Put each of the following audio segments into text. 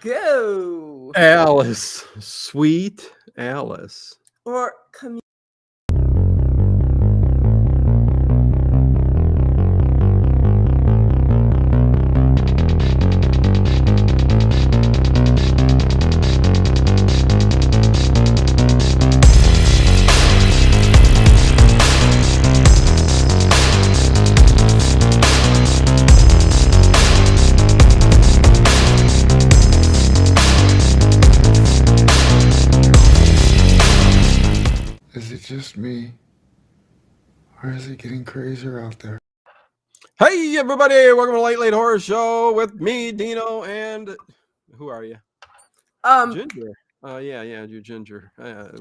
Go. Alice, sweet Alice. Or Is it just me? Or is it getting crazier out there? Hey, everybody. Welcome to Late Horror Show with me, Dino, and who are you? Ginger. Yeah, you're Ginger.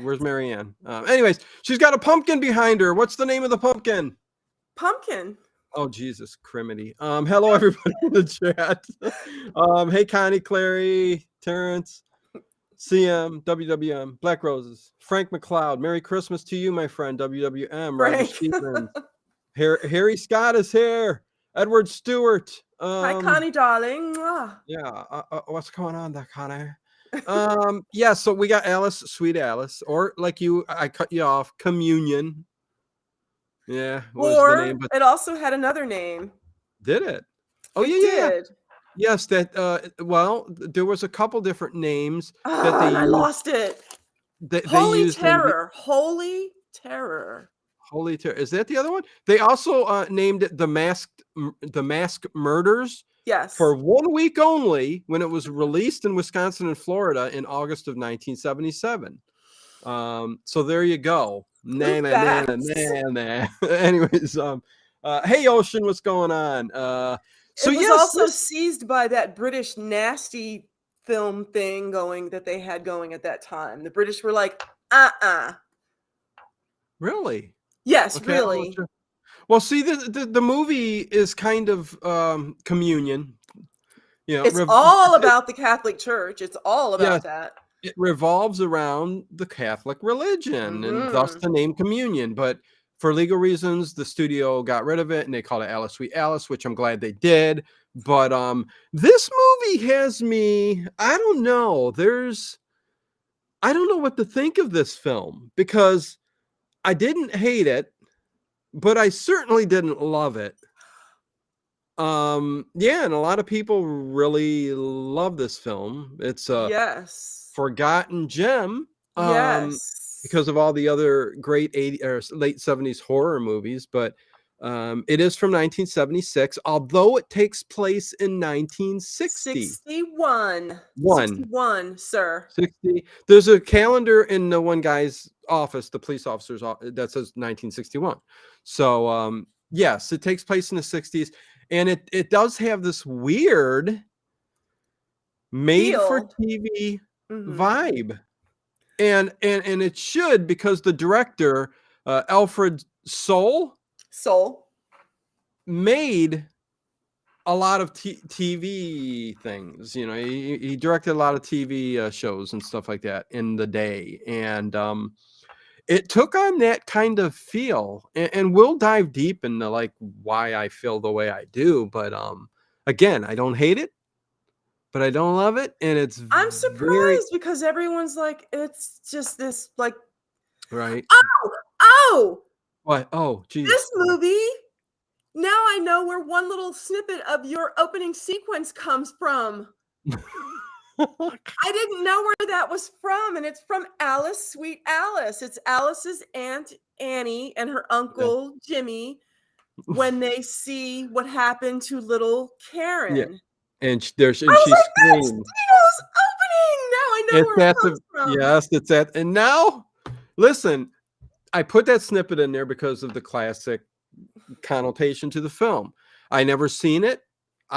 Where's Marianne? Anyways, she's got a pumpkin behind her. What's the name of the pumpkin? Pumpkin. Oh, Jesus, criminy. Hello, everybody in the chat. Hey, Connie, Clary, Terrence, CM, WWM, Black Roses, Frank McLeod. Merry Christmas to you, my friend, WWM, Roger Frank. Stevens. Harry Scott is here. Edward Stewart. Hi, Connie, darling. Mwah. Yeah. What's going on there, Connie? Yeah. So we got Alice, sweet Alice, or like I cut you off. Communion. Yeah. Was Or the name? But it also had another name. did it? Oh It yeah. did. Yes. That. Well, there was a couple different names that they and I used. lost it. They Holy used Terror. Holy Terror. Holy Terror. Is that the other one? They also named it the Mask Murders. Yes. For 1 week only, when it was released in Wisconsin and Florida in August of 1977. So there you go. Nah. Anyways, hey Ocean, what's going on? So it was also seized by that British nasty film thing that they had going at that time. The British were like, Really? Yes, Okay, really. Well, see, the movie is kind of communion. You know, it's all about the Catholic Church. It's all about that. It revolves around the Catholic religion, and thus the name communion. But for legal reasons, the studio got rid of it, and they called it Alice, Sweet Alice, which I'm glad they did. But this movie has me. I don't know. I don't know what to think of this film because I didn't hate it, but I certainly didn't love it. Yeah, and a lot of people really love this film. It's a forgotten gem. Because of all the other great 80s or late 70s horror movies, but it is from 1976, although it takes place in 1960. 61, sir. 60. There's a calendar in the one guy's office, the police officer's office, that says 1961. So yes, it takes place in the 60s, and it does have this weird made for TV vibe. And it should, because the director, Alfred Soul made a lot of TV things. You know, he directed a lot of TV shows and stuff like that in the day. And it took on that kind of feel. And we'll dive deep into like why I feel the way I do. But again, I don't hate it, but I don't love it, and I'm surprised because everyone's like, it's just this like, right? Oh, what? Oh, geez. This movie. Now I know where one little snippet of your opening sequence comes from. I didn't know where that was from, and it's from Alice, Sweet Alice. It's Alice's Aunt Annie and her uncle Jimmy when they see what happened to little Karen. Yeah. And she screams. Dino's opening. Now I know where it comes from. Yes, it's that. And now, listen, I put that snippet in there because of the classic connotation to the film. I never seen it.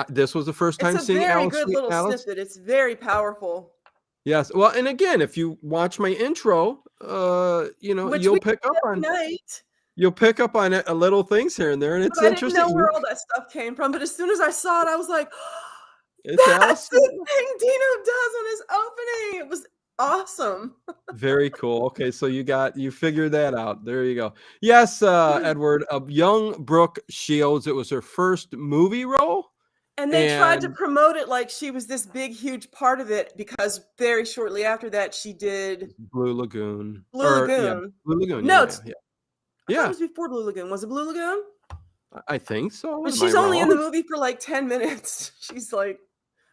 This was the first time seeing Alice. It's a very good little snippet. It's very powerful. Yes. Well, and again, if you watch my intro, you know, you'll pick up on You'll pick up on it, little things here and there, and it's interesting. I didn't know where all that stuff came from, but as soon as I saw it, I was like, it's that's the thing Dino does on his opening. It was awesome. Very cool. Okay, so you figured that out. There you go. Yes, Edward, young Brooke Shields. It was her first movie role, And they tried to promote it like she was this big, huge part of it because very shortly after that, she did Blue Lagoon. Blue Lagoon. Blue Lagoon. No, Yeah. I thought it was before Blue Lagoon. Was it Blue Lagoon? I think so. But Am she's I only in the wrong? movie for like 10 minutes. She's like,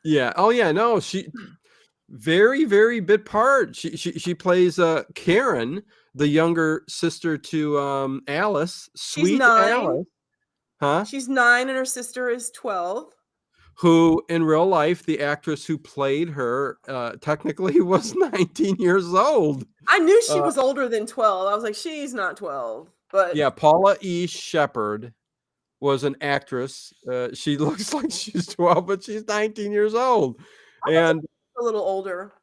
Yeah. Oh yeah. No, she very, very bit part. She plays Karen, the younger sister to Alice, she's sweet 9. Alice, huh? She's 9 and her sister is 12. Who in real life, the actress who played her technically was 19 years old. I knew she was older than 12. I was like, she's not 12. But yeah, Paula E. Shepherd was an actress. She looks like she's 12, but she's 19 years old. And a little older.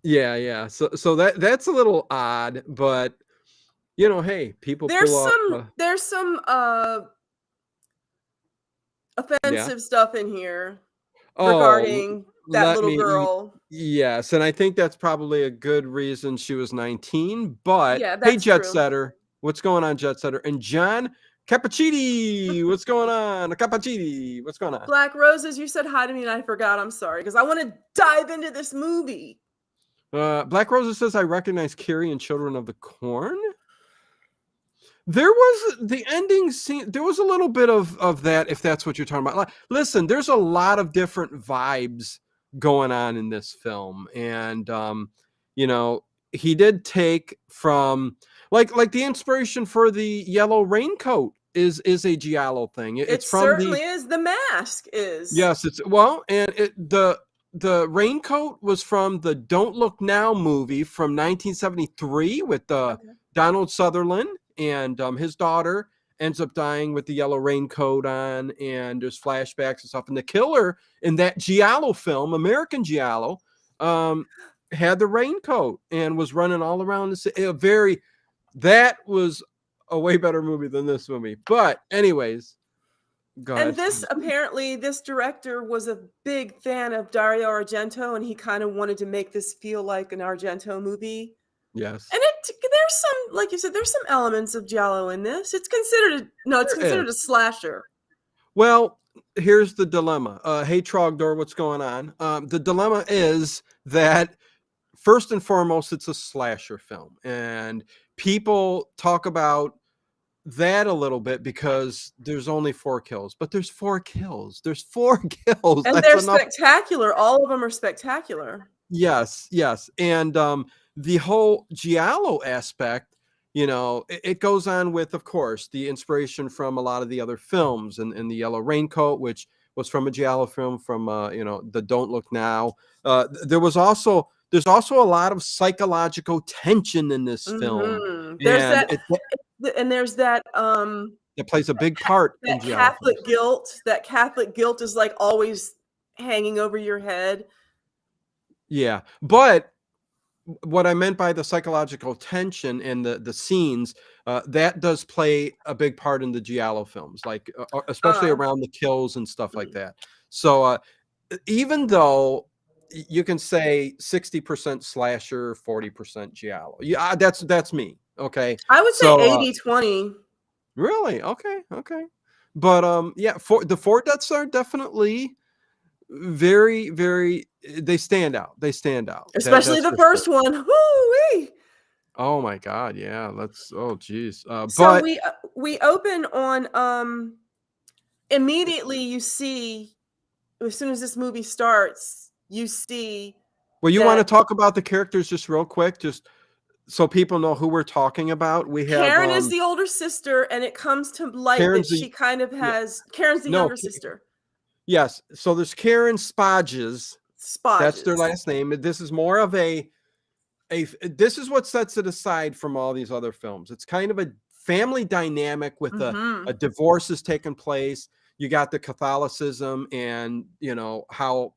yeah. So that's a little odd, but you know, hey, people There's pull some yeah. offensive stuff in here Oh, regarding that let little me girl. yes, and I think that's probably a good reason she was 19, but Yeah, hey, that's Jet true. Setter, what's going on, Jet Setter? And John Cappuccini, what's going on? Cappuccini, what's going on? Black Roses, you said hi to me and I forgot. I'm sorry because I want to dive into this movie. Black Rosa says, I recognize Carrie in Children of the Corn. There was the ending scene. There was a little bit of that, if that's what you're talking about. Like, listen, there's a lot of different vibes going on in this film. And, you know, he did take from like the inspiration for the yellow raincoat is a Giallo thing. It It's from certainly is. The mask is. yes, it's well, and the raincoat was from the Don't Look Now movie from 1973 with Donald Sutherland, and his daughter ends up dying with the yellow raincoat on, and there's flashbacks and stuff. And the killer in that Giallo film, American Giallo, had the raincoat and was running all around the city. That was a way better movie than this movie. But anyways, go ahead. And this director was a big fan of Dario Argento, and he kind of wanted to make this feel like an Argento movie. Yes. And there's some, like you said, there's some elements of Giallo in this. It's considered a slasher. Well, here's the dilemma. Hey, Trogdor, what's going on? The dilemma is that first and foremost, it's a slasher film, and people talk about that a little bit because there's only 4 kills, but there's 4 kills. There's 4 kills. And they're spectacular. All of them are spectacular. Yes. And the whole Giallo aspect, you know, it goes on with, of course, the inspiration from a lot of the other films and the Yellow Raincoat, which was from a Giallo film from, you know, the Don't Look Now. There's also a lot of psychological tension in this film. There's that it plays a big part in Giallo Catholic guilt. That Catholic guilt is like always hanging over your head. Yeah, but what I meant by the psychological tension and the scenes, that does play a big part in the Giallo films, like especially around the kills and stuff like that. So even though you can say 60% slasher, 40% Giallo, yeah, that's me. Okay, I would say 80-20. Really? Okay. But yeah, the 4 deaths are definitely very, very. They stand out. Especially the first one. Woo-wee. Oh my God! Yeah, oh geez. So but we open on immediately. You see, as soon as this movie starts, you see. Well, you want to talk about the characters just real quick, just so people know who we're talking about. We have Karen is the older sister, and it comes to light that she kind of has. Karen's the younger sister. Yes. So there's Karen Spodges. That's their last name. This is more of this is what sets it aside from all these other films. It's kind of a family dynamic with a divorce has taken place. You got the Catholicism and, you know, how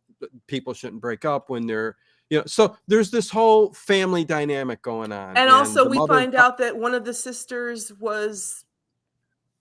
people shouldn't break up when they're, you know, so there's this whole family dynamic going on. And also we find out that one of the sisters was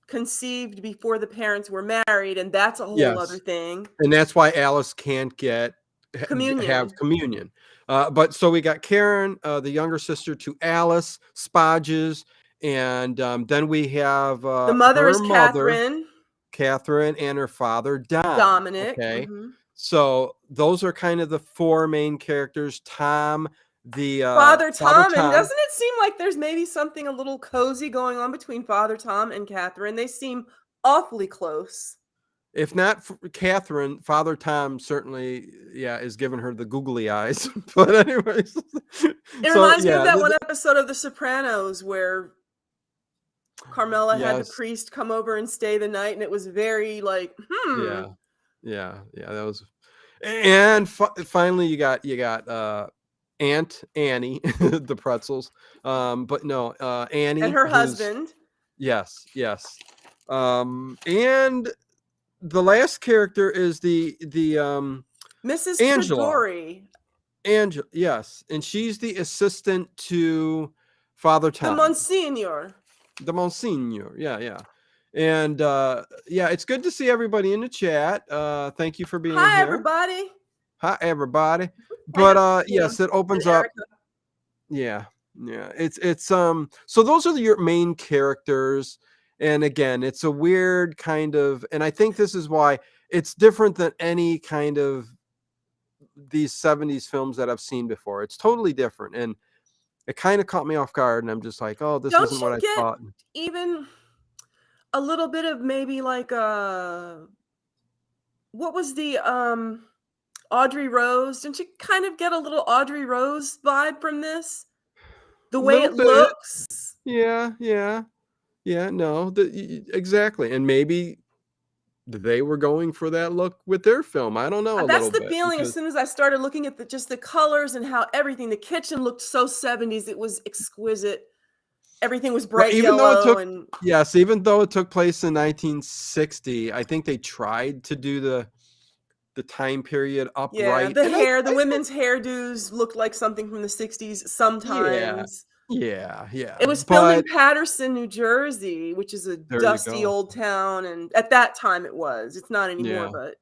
conceived before the parents were married, and that's a whole other thing. And that's why Alice can't have communion. But so we got Karen, the younger sister to Alice, Spodges, and then we have the mother is Catherine. Catherine, and her father, Don. Dominic. Okay. Mm-hmm. So those are kind of the four main characters. Tom, the Father Father Tom, and Tom. doesn't it seem like there's maybe something a little cozy going on between Father Tom and Catherine? They seem awfully close. If not for Catherine, Father Tom certainly, is giving her the googly eyes. But anyways, It so reminds me of yeah, that one episode of The Sopranos where Carmela had the yes, priest come over and stay the night, and it was very like, yeah, that was, and finally you got Aunt Annie, the pretzels, but no, and Annie, her who's husband, yes, and the last character is the Mrs. Angela. Tridori, Yes, and she's the assistant to Father the Tom, Monsignor. the Monsignor. Yeah. And it's good to see everybody in the chat. Thank you for being Hi, here. everybody. Hi, everybody. I know, But yes, it and opens up. Erica. Yeah. It's so those are your main characters. And again, it's a weird kind of, and I think this is why it's different than any kind of these 70s films that I've seen before. It's totally different. And it kind of caught me off guard, and I'm just like, oh, this Don't isn't what you I get thought. even a little bit of maybe like what was the Audrey Rose? Didn't you kind of get a little Audrey Rose vibe from this? The A way little it bit. looks. Yeah, no, exactly. And maybe they were going for that look with their film. I don't know, a That's little the bit, feeling as because soon as I started looking at just the colors and how everything, the kitchen looked so 70s. It was exquisite. Everything was right, bright yellow and even though it took place in 1960, I think they tried to do the time period yeah, upright. the And hair, the women's hairdos looked like something from the 60s yeah, sometimes. It was filmed in but Paterson, New Jersey, which is a there you dusty go. old town, and at that time it was. It's not anymore, Yeah. but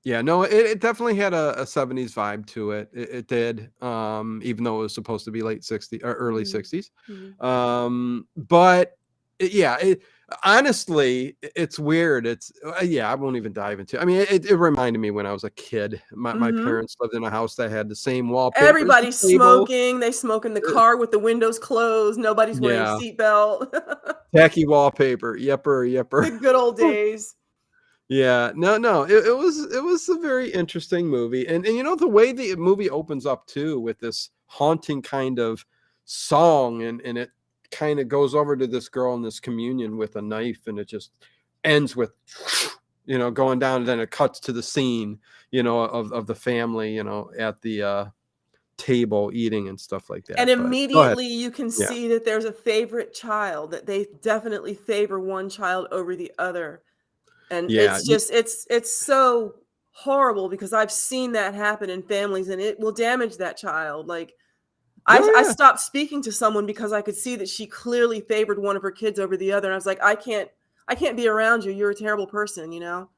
Yeah, no, it definitely had a 70s vibe to it. It did, even though it was supposed to be late 60s or early mhm, 60s. mhm. But honestly, it's weird. It's I won't even dive into. I mean, it reminded me when I was a kid. My Mhm. parents lived in a house that had the same wallpaper as the Everybody's table. smoking, they smoke in the car with the windows closed, nobody's wearing a Yeah, seatbelt. tacky wallpaper. The Yepper. good old days. Yeah, no, it was a very interesting movie, and you know the way the movie opens up too with this haunting kind of song, and it kind of goes over to this girl in this communion with a knife, and it just ends with going down, and then it cuts to the scene of the family at the table eating and stuff like And that. But go ahead. immediately you can Yeah, see that there's a favorite child, that they definitely favor one child over the other. And yeah, it's just it's so horrible because I've seen that happen in families and it will damage that child. Like I oh yeah, stopped speaking to someone because I could see that she clearly favored one of her kids over the other. And I was like, I can't be around you. You're a terrible person, you know?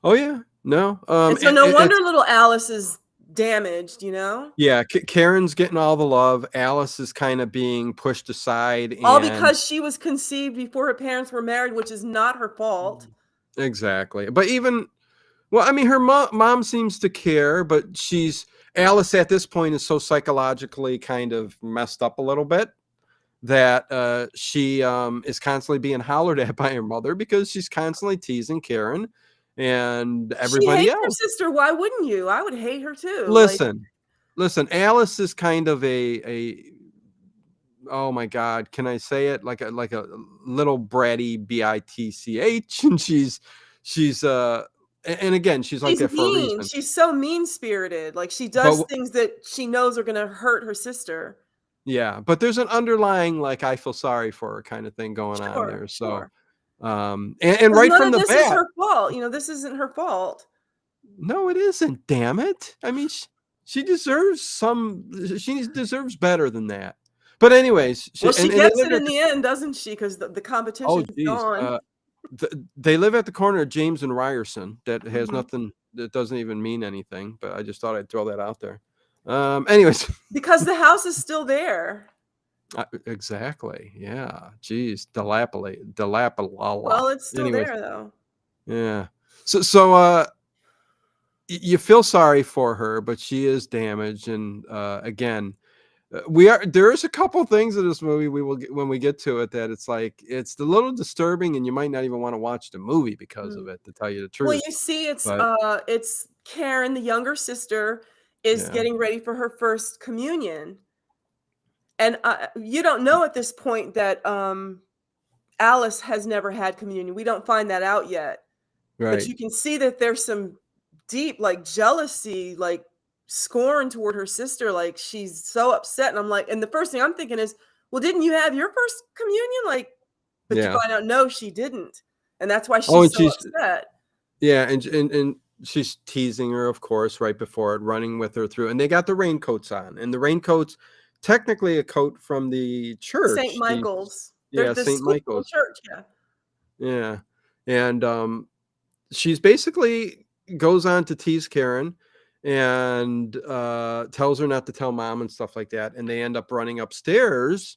oh yeah, no, And so no wonder little Alice is damaged, you know? yeah, Karen's getting all the love. Alice is kind of being pushed aside, All and because she was conceived before her parents were married, which is not her fault. exactly. But even well, I mean, her mom seems to care, but Alice at this point is so psychologically kind of messed up a little bit that she is constantly being hollered at by her mother because she's constantly teasing Karen and She everybody hates her else. sister. Why wouldn't you? I would hate her too. Like Listen, listen. Alice is kind of a oh my god, can I say it, like a little bratty bitch, and she's and again, she's like she's that for a mean. reason. She's so mean-spirited. Like she But does things that she knows are gonna hurt her sister. yeah, but there's an underlying like I feel sorry for her kind of thing going on Sure, there. So sure. and 'Cause right none from of the this is bat, her fault. You know, this isn't her fault. no, it isn't. Damn it! I mean, she deserves she deserves better than that. But anyways, Well, she and they gets live it at in the end, doesn't she? Because the oh competition's geez, gone. they live at the corner of James and Ryerson. That has Mhm. nothing. That doesn't even mean anything. But I just thought I'd throw that out there. Anyways, Because the house is still there. Exactly. Yeah. Geez. Dilapalala. Well, it's still Anyways. there though. Yeah. So you feel sorry for her, but she is damaged. And again, there's a couple things in this movie we will get when we get to it that it's like it's a little disturbing, and you might not even want to watch the movie because of Mm. it, to tell you the Well, truth. you see, But it's Karen, the younger sister, is yeah, getting ready for her first communion, and you don't know at this point that Alice has never had communion. We don't find that out yet. But right. you can see that there's some deep, like, jealousy, like, scorn toward her sister, like, she's so upset, and I'm like and the first thing I'm thinking is, "Well, didn't you have your first communion?" Like, but you Yeah. find out, no, she didn't, and that's why Oh, she's and so she's upset. yeah, and she's teasing her, of course, right before it, running with her through, and they got the raincoats on, and the raincoats, technically a coat from the St. church, Michael's. They're yeah, the St. school and Michael's, church, yeah. yeah, and she's basically goes on to tease Karen, and tells her not to tell mom and stuff like that, and they end up running upstairs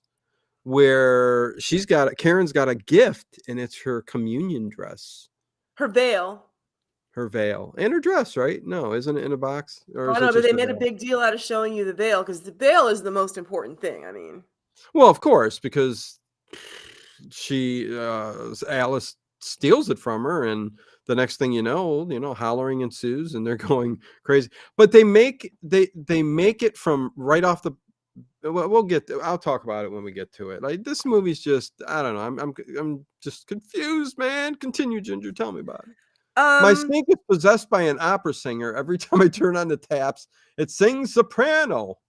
where Karen's got a gift, and it's her communion dress. Her veil. Her veil and her dress, right? No, isn't it in a box, or I is it know, but just they a made a veil? big deal out of showing you the veil because the veil is the most important thing, I mean. Well, of course, because Alice steals it from her, and the next thing hollering ensues, and they're going crazy. But they make it from right off the. I'll talk about it when we get to it. Like, this movie's just, I don't know. I'm just confused, man. Continue, Ginger. Tell me about it. My Um, sink is possessed by an opera singer. Every time I turn on the taps, it sings soprano,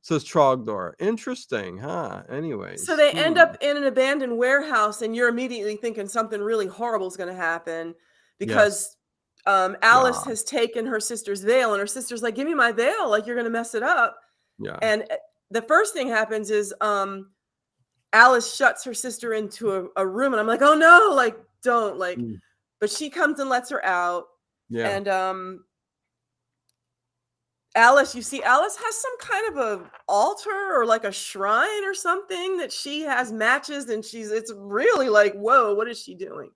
says Trogdor. Interesting, huh? so Anyways. they end up in an abandoned warehouse, and you're immediately thinking something really horrible is gonna happen Yes. because, Alice Yeah. has taken her sister's veil, and her sister's like, "Give me my veil, like, you're gonna mess it up." Yeah. And, the first thing happens is, Alice shuts her sister into a room, and I'm like, "Oh, no, like, don't," like Mm, but she comes and lets her out, yeah. and, Alice you see Alice has some kind of a altar or, like, a shrine or something that she has matches, and it's really like, "Whoa, what is she doing?"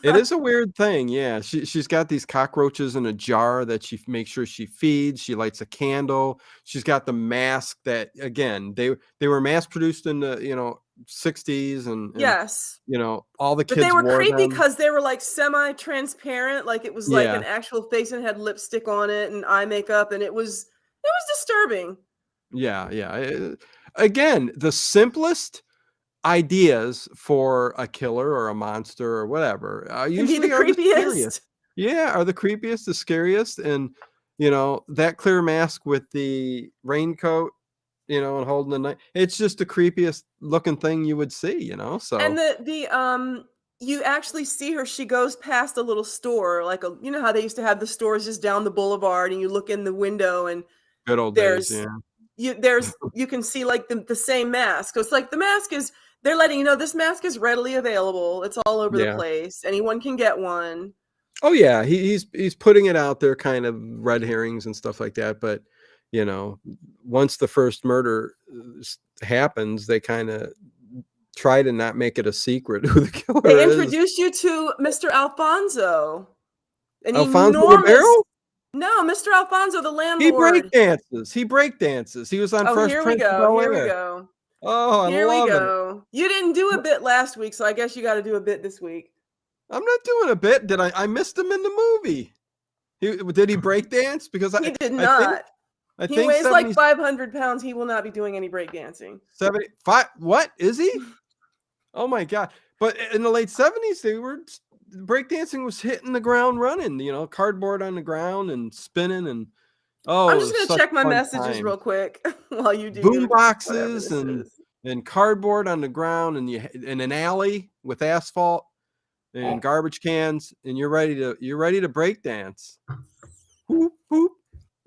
It is a weird thing. Yeah. She's got these cockroaches in a jar that she makes sure she feeds. She lights a candle. She's got the mask that, again, they were mass produced in the 60s, and Yes, all the but they kids were wore creepy them. because they were, like, semi-transparent, like, it was like an Yeah. actual face and had lipstick on it and eye makeup, and it was disturbing. Yeah, yeah. Again, the simplest ideas for a killer or a monster or whatever Can be the usually are the scariest. creepiest. Yeah, are the creepiest, the scariest, and that clear mask with the raincoat, and holding the knife. It's just the creepiest looking thing you would see. And So you actually see her, she goes past a little store, like a you know how they used to have the stores just down the boulevard, and you look in the window and good old days. there's Yeah, you can see, like, the same mask. So it's like the mask is they're letting you know this mask is readily available. It's all over the yeah. place. Anyone can get one. Oh yeah, he's putting it out there, kind of red herrings and stuff like that. But once the first murder happens, they kind of try to not make it a secret who the killer They is. introduce you to Mr. Alfonso, an Alfonso Ribeiro? enormous No, Mr. Alfonso, the He landlord. breakdances. He breakdances. He was on Oh, Fresh here we Prince of go. Here we Bel-Air. go. Oh, I Here we love it. go. You didn't do a bit last week, so I guess you gotta do a bit this week. I'm not doing a bit. Did I missed him in the movie. Did he breakdance? Because He did I think not. I He think weighs like 70 500 pounds. He will not be doing any breakdancing. 75. What is he? Oh my god! But in the late 70s, breakdancing was hitting the ground running. Cardboard on the ground and spinning, and I'm oh, it just was gonna such check my fun messages times. real quick while you do Boom your whatever boxes this is. and cardboard on the ground, and you in an alley with asphalt and garbage cans, and you're ready to break dance. Whoop whoop,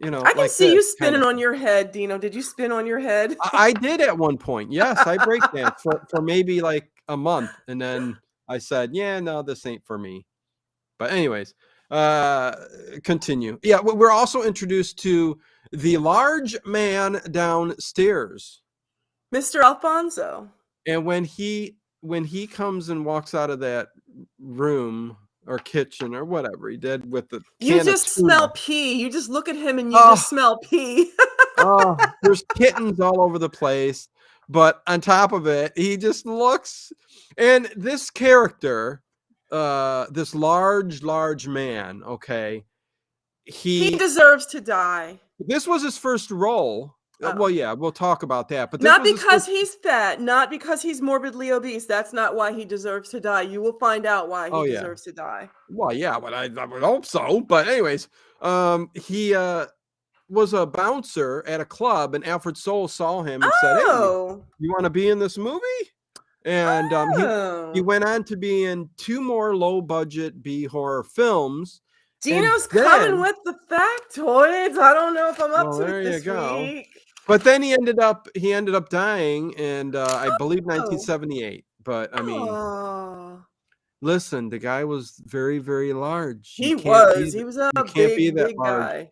I can like see this you kind spinning of on thing. your head, Dino. Did you spin on your head? I did at one point. Yes, I break danced for maybe like a month, and then I said, "Yeah, no, this ain't for me." But anyways, uh continue. Yeah, we're also introduced to the large man downstairs. Mr. Alfonso. And when he comes and walks out of that room or kitchen or whatever he did with the You can of just tuna. smell pee. You just look at him and you Oh, just smell pee. oh, there's kittens all over the place. But on top of it, he just looks, and this character, this large man, okay, He deserves to die. this was his first role. Oh. Well, yeah, we'll talk about that. But this Not was his because first, he's fat, not because he's morbidly obese. That's not why he deserves to die. You will find out why he deserves to die. Well, yeah, but I would hope so. But anyways, he was a bouncer at a club, and Alfred Soule saw him and said, "Hey, you want to be in this movie?" And he went on to be in 2 more low-budget B horror films. Dino's coming with the factoids. I don't know if I'm up to it this week. But then he ended up dying, and I believe 1978. But I mean, listen, the guy was very, very large. He was a big large. guy.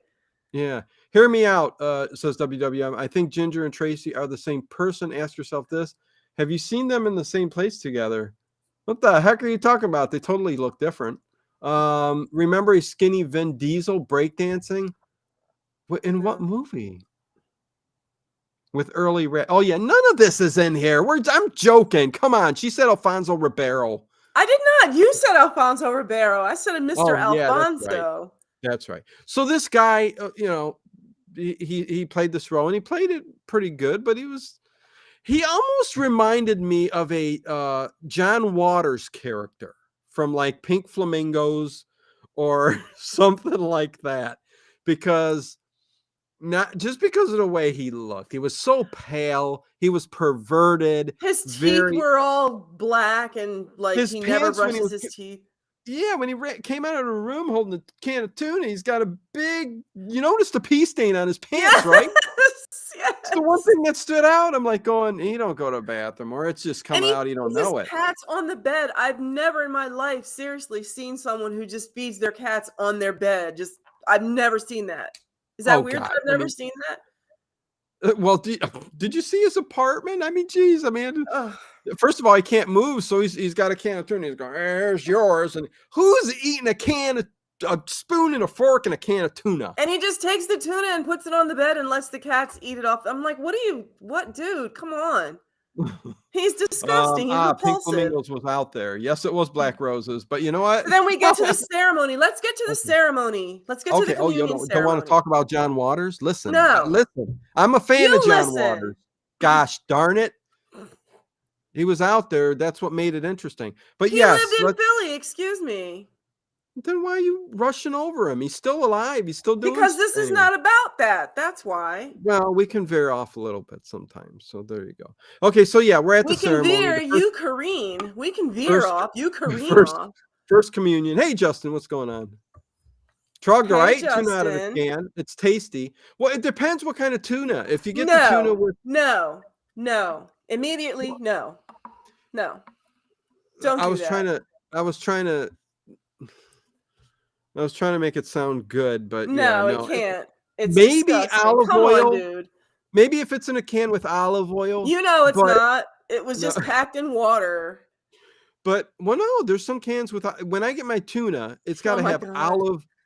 Yeah. Hear me out, says WWM. I think Ginger and Tracy are the same person. Ask yourself this. Have you seen them in the same place together? What the heck are you talking about? They totally look different. Remember a skinny Vin Diesel breakdancing? In what movie? With early red. Oh, yeah. None of this is in here. I'm joking. Come on. She said Alfonso Ribeiro. I did not. You said Alfonso Ribeiro. I said Mr. Alfonso. That's right. So this guy, you know, he played this role, and he played it pretty good, but he almost reminded me of a John Waters character from like Pink Flamingos or something like that, because not just because of the way he looked. He was so pale. He was perverted. His teeth were all black, and like he never brushes his teeth. Yeah, when he came out of the room holding a can of tuna, he's got a big, you noticed the pee stain on his pants, right? Yes. It's the one thing that stood out. I'm like going, you don't go to the bathroom, or it's just coming out, you don't know it. Cats on the bed. I've never in my life seriously seen someone who just feeds their cats on their bed. I've never seen that. Is that weird? I've never seen that. Well, did you see his apartment? I mean, geez, I mean, first of all, he can't move, so he's got a can of tuna. He's going, "There's yours." And who's eating a spoon and a fork and a can of tuna? And he just takes the tuna and puts it on the bed and lets the cats eat it off. I'm like, what, dude? Come on. He's disgusting. He's repulsive. Pink Flamingos was out there. Yes, it was Black Roses, but you know what? So then we get to the ceremony. Let's get to the ceremony. Let's get to the communion ceremony. Don't want to talk about John Waters? Listen. No. Listen. I'm a fan of John Waters. Gosh darn it. He was out there. That's what made it interesting. But he lived in Philly. Excuse me. Then why are you rushing over him? He's still alive. He's still doing because this is not about that. That's why. Well, we can veer off a little bit sometimes. So there you go. Okay, so yeah, we're at the ceremony. We can veer, you careen. We can veer off, you careen off. First communion. Hey, Justin, what's going on? Troglodyte tuna out of the can. It's tasty. Well, it depends what kind of tuna. If you get the tuna with no. Immediately, no. Don't do that. I was trying to make it sound good, but no, it can't. It's maybe disgusting. olive Come oil. on, dude. Maybe if it's in a can with olive oil. You know it's not. It was just packed in water. But no, there's some cans with. When I get my tuna, it's got to have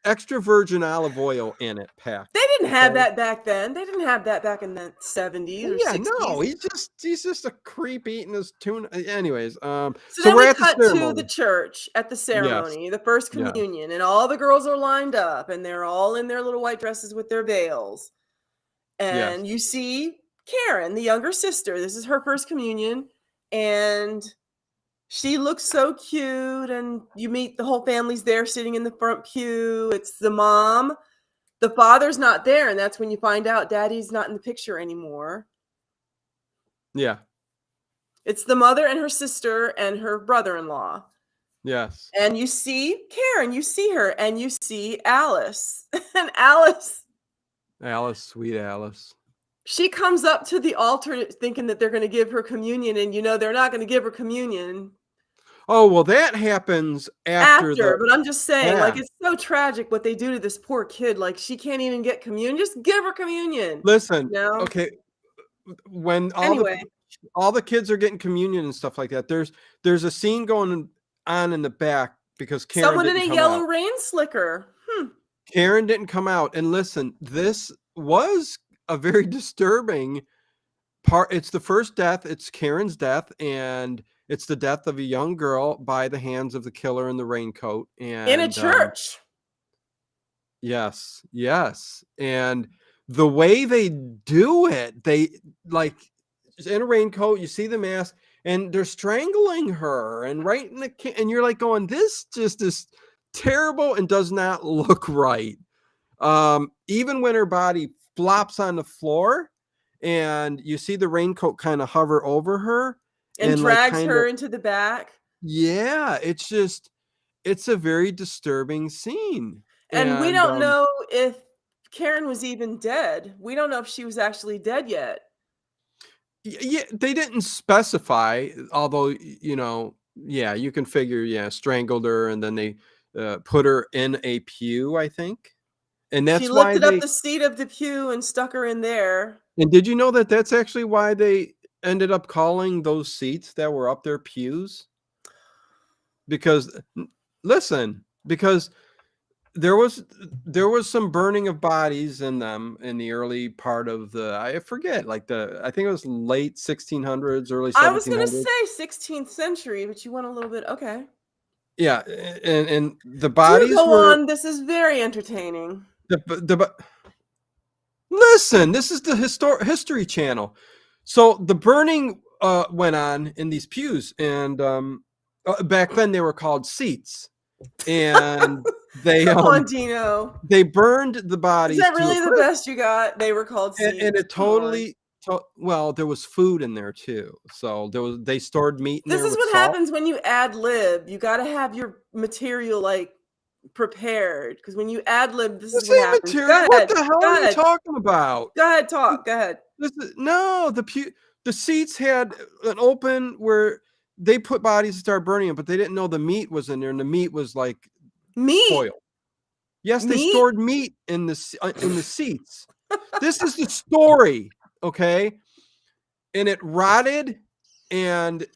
extra virgin olive oil in it packed. They didn't have that back then. They didn't have that back in the 70s or 60s. No, he's just a creep eating his tuna. Anyways, so then we're at the ceremony. To the church at the ceremony, the first communion, and all the girls are lined up, and they're all in their little white dresses with their veils. And you see Karen, the younger sister. This is her first communion, and she looks so cute, and you meet the whole family's there sitting in the front pew. It's the mom. The father's not there, and that's when you find out Daddy's not in the picture anymore. Yeah. It's the mother and her sister and her brother-in-law. Yes. And you see Karen, you see her, and you see Alice. And Alice, sweet Alice. She comes up to the altar thinking that they're going to give her communion, and they're not going to give her communion. Oh, well, that happens after but I'm just saying, like, it's so tragic what they do to this poor kid. Like, she can't even get communion. Just give her communion. Listen, okay. When all the kids are getting communion and stuff like that. There's a scene going on in the back because Karen Someone in didn't a come yellow out. rain slicker. Karen didn't come out. And listen, this was a very disturbing part. It's the first death. It's Karen's death, and it's the death of a young girl by the hands of the killer in the raincoat. And In a church. yes, yes. And the way they do it, they like in a raincoat, you see the mask, and they're strangling her and right in the and you're like going, this just is terrible and does not look right. Even when her body flops on the floor and you see the raincoat kind of hover over her And like drags kind of, her into the back. yeah, it's a very disturbing scene. And we And don't know if Karen was even dead. We don't know if she was actually dead yet. yeah, they didn't specify, although, yeah, you can figure, yeah, strangled her and then they put her in a pew, I think. And She that's why lifted up they, the seat of the pew and stuck her in there. and did you know that that's actually why they ended up calling those seats that were up there pews? Because, listen, because there was some burning of bodies in them in the early part of I forget, like I think it was late 1600s, early I was going to 1700s. say 16th century, but you went a little bit. Okay. Yeah, and the Do bodies go were on. This is very entertaining. listen, this is the history channel. So the burning went on in these pews, and back then they were called seats, and they Come on, Dino. they burned the Is bodies that to a really the crisp. best you got? They were called seats. And it Come on. totally well, there was food in there too. So they stored meat in This there is with what salt. happens when you ad lib. You got to have your material like prepared because when you ad lib, this is This what ain't happens. material. Go What ahead. the hell Go are you ahead. talking about? Go ahead. Talk. Go ahead. No, the seats had an open where they put bodies and started burning them, but they didn't know the meat was in there, and the meat was like Meat. spoiled. Yes, they Meat. stored meat in the seats. This is the story, okay? And it rotted, and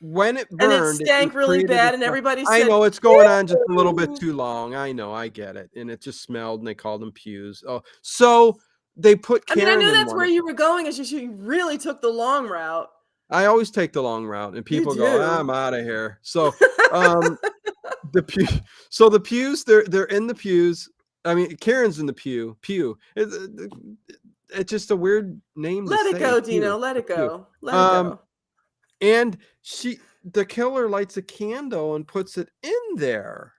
when it And it burned, stank really created a bad, and smell. everybody I said, know it's going on just a little bit "Ew." too long. I know, I get it, and it just smelled, and they called them pews. Oh, so they put I mean, I Karen knew in that's one where of you them. were going. It's just you really took the long route. I always take the long route, and You people go, do. "I'm out of here." So, the pew, so the pews, they're in the pews. I mean, Karen's in the pew. It's just a weird name to Let it say. go, Pew, Dino. Let the it pew. go. Let it go. And the killer lights a candle and puts it in there,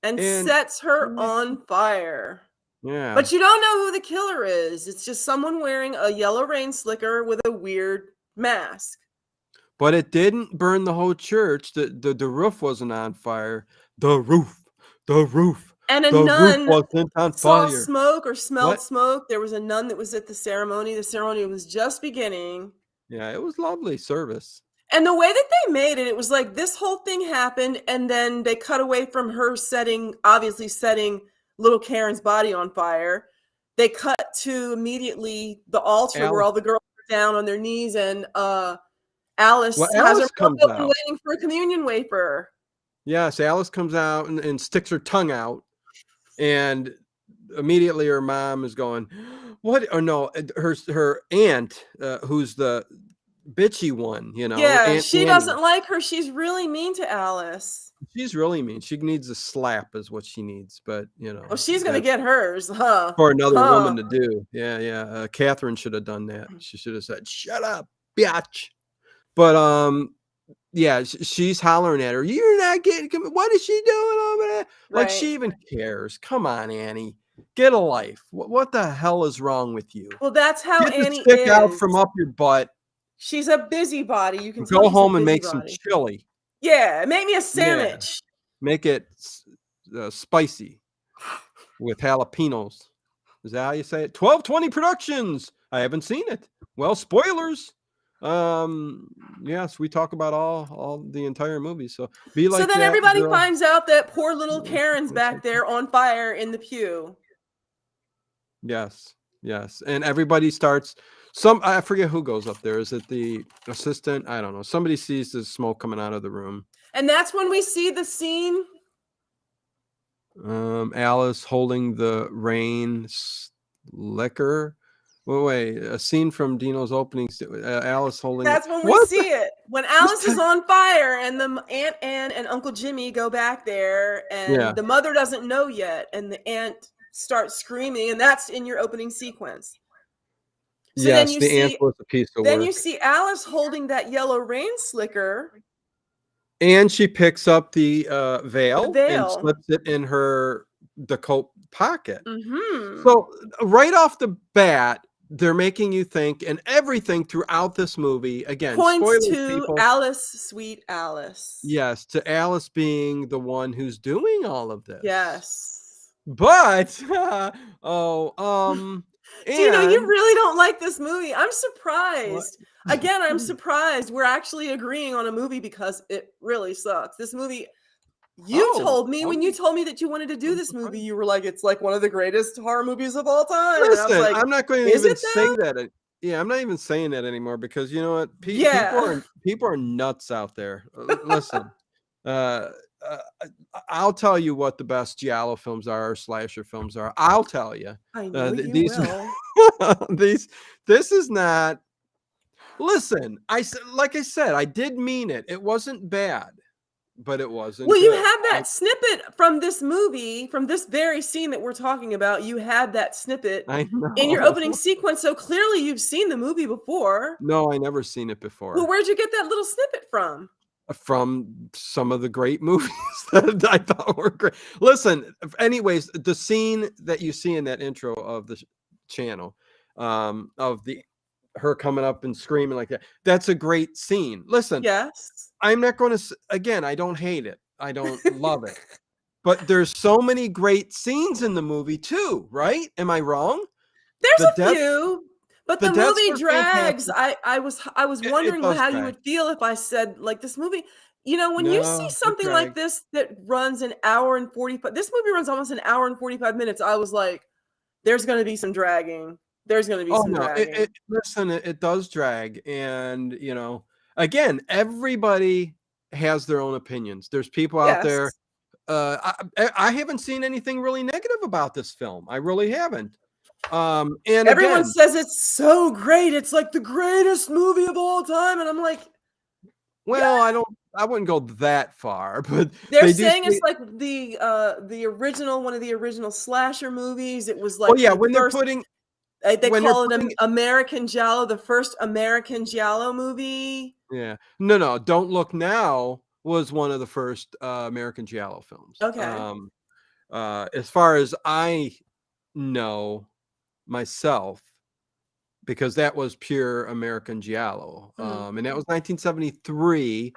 And and sets her on fire. yeah, But you don't know who the killer is. It's just someone wearing a yellow rain slicker with a weird mask. but it didn't burn the whole church. The roof wasn't on fire. The roof, the roof, And a the roof nun wasn't on saw fire. smoke or smelled What? smoke. There was a nun that was at the ceremony. The ceremony was just beginning. Yeah, it was lovely service. And the way that they made it, it was like this whole thing happened, and then they cut away from her obviously setting little Karen's body on fire. They cut to immediately the altar where Alice, all the girls are down on their knees, and Alice well, has her Alice mouth comes open out. waiting for a communion wafer. Yes, Alice comes out and sticks her tongue out, and immediately her mom is going, "What?" Or no, her aunt, who's the bitchy one, Yeah, Aunt she Annie. doesn't like her. She's really mean to Alice. She's really mean. She needs a slap, is what she needs. But Oh, she's gonna that's get hers, huh? for another Huh? woman to do. Yeah, yeah. Catherine should have done that. She should have said, "Shut up, bitch." But yeah, she's hollering at her. You're not getting. What is she doing over there? Like Right. she even cares. Come on, Annie, get a life. What the hell is wrong with you? Well, that's how Get the Annie stick out is. from up your butt. She's a busybody. You can tell Go she's a home and make some busybody. chili. Yeah, make me a Yeah, sandwich. make it spicy with jalapenos. Is that how you say it? 1220 Productions. I haven't seen it. Well, spoilers. Yes, we talk about all the entire movie. So be So like then that everybody girl. finds out that poor little Karen's back there on fire in the pew. Yes, yes, and everybody starts I forget who goes up there. Is it the assistant? I don't know. Somebody sees the smoke coming out of the room. And that's when we see the scene. Alice holding the rain liquor. Wait, a scene from Dino's opening. Alice holding. That's when we What? see it. When Alice is on fire and the Aunt Anne and Uncle Jimmy go back there, and Yeah. the mother doesn't know yet, and the aunt starts screaming, and that's in your opening sequence. So Yes, then you the see, aunt was a piece of then work. you see Alice holding that yellow rain slicker. And she picks up the veil and veil. slips it in the coat pocket. Mm-hmm. So right off the bat, they're making you think, and everything throughout this movie, again, Points spoilers, to people. Alice, sweet Alice. Yes, to Alice being the one who's doing all of this. Yes. But Dino, you and really don't like this movie. I'm what? surprised. Again, I'm surprised we're actually agreeing on a movie because it really sucks. This movie, you told me when you told me that you wanted to do this movie, you were like, it's like one of the greatest horror movies of all time. And I was Listen, like, I'm not going to is even it say though? that. Yeah, I'm not even saying that anymore because you know what? Yeah. People are nuts out there. Listen, uh, uh, I'll tell you what the best Giallo films are, or slasher films are. I'll tell you. I know you These, will. this is not. Listen, like I said, I did mean it. It wasn't bad, but it wasn't Well, you good. have that snippet from this movie, from this very scene that we're talking about. You had that snippet I in your know. opening sequence. So clearly you've seen the movie before. No, I never seen it before. Well, where'd you get that little snippet from? From some of the great movies that I thought were great. Listen, anyways, the scene that you see in that intro of the channel, of her coming up and screaming like that, that's a great scene. Listen, Yes. I'm not going to, again, I don't hate it. I don't love it. But there's so many great scenes in the movie too, right? Am I wrong? There's The a few, but the deaths movie are drags. fantastic. I was It wondering does how you drag. would feel if I said like this movie. You know, when you see No, it something like drags. this that runs an hour and 45, this movie runs almost an hour and 45 minutes. I was like, there's going to be some dragging. There's going to be Oh some no, dragging. listen, it does drag, and you know, again, everybody has their own opinions. There's people out there. Yes. I haven't seen anything really negative about this film. I really haven't. And Everyone again, says it's so great. It's like the greatest movie of all time. And I'm like, well, I wouldn't go that far, but they're they do saying say, it's like the original, one of the original slasher movies. It was oh like yeah, the first, they call it American Giallo, the first American Giallo movie. yeah, no, Don't Look Now was one of the first American Giallo films. Okay. As far as I know myself, because that was pure American Giallo, and that was 1973.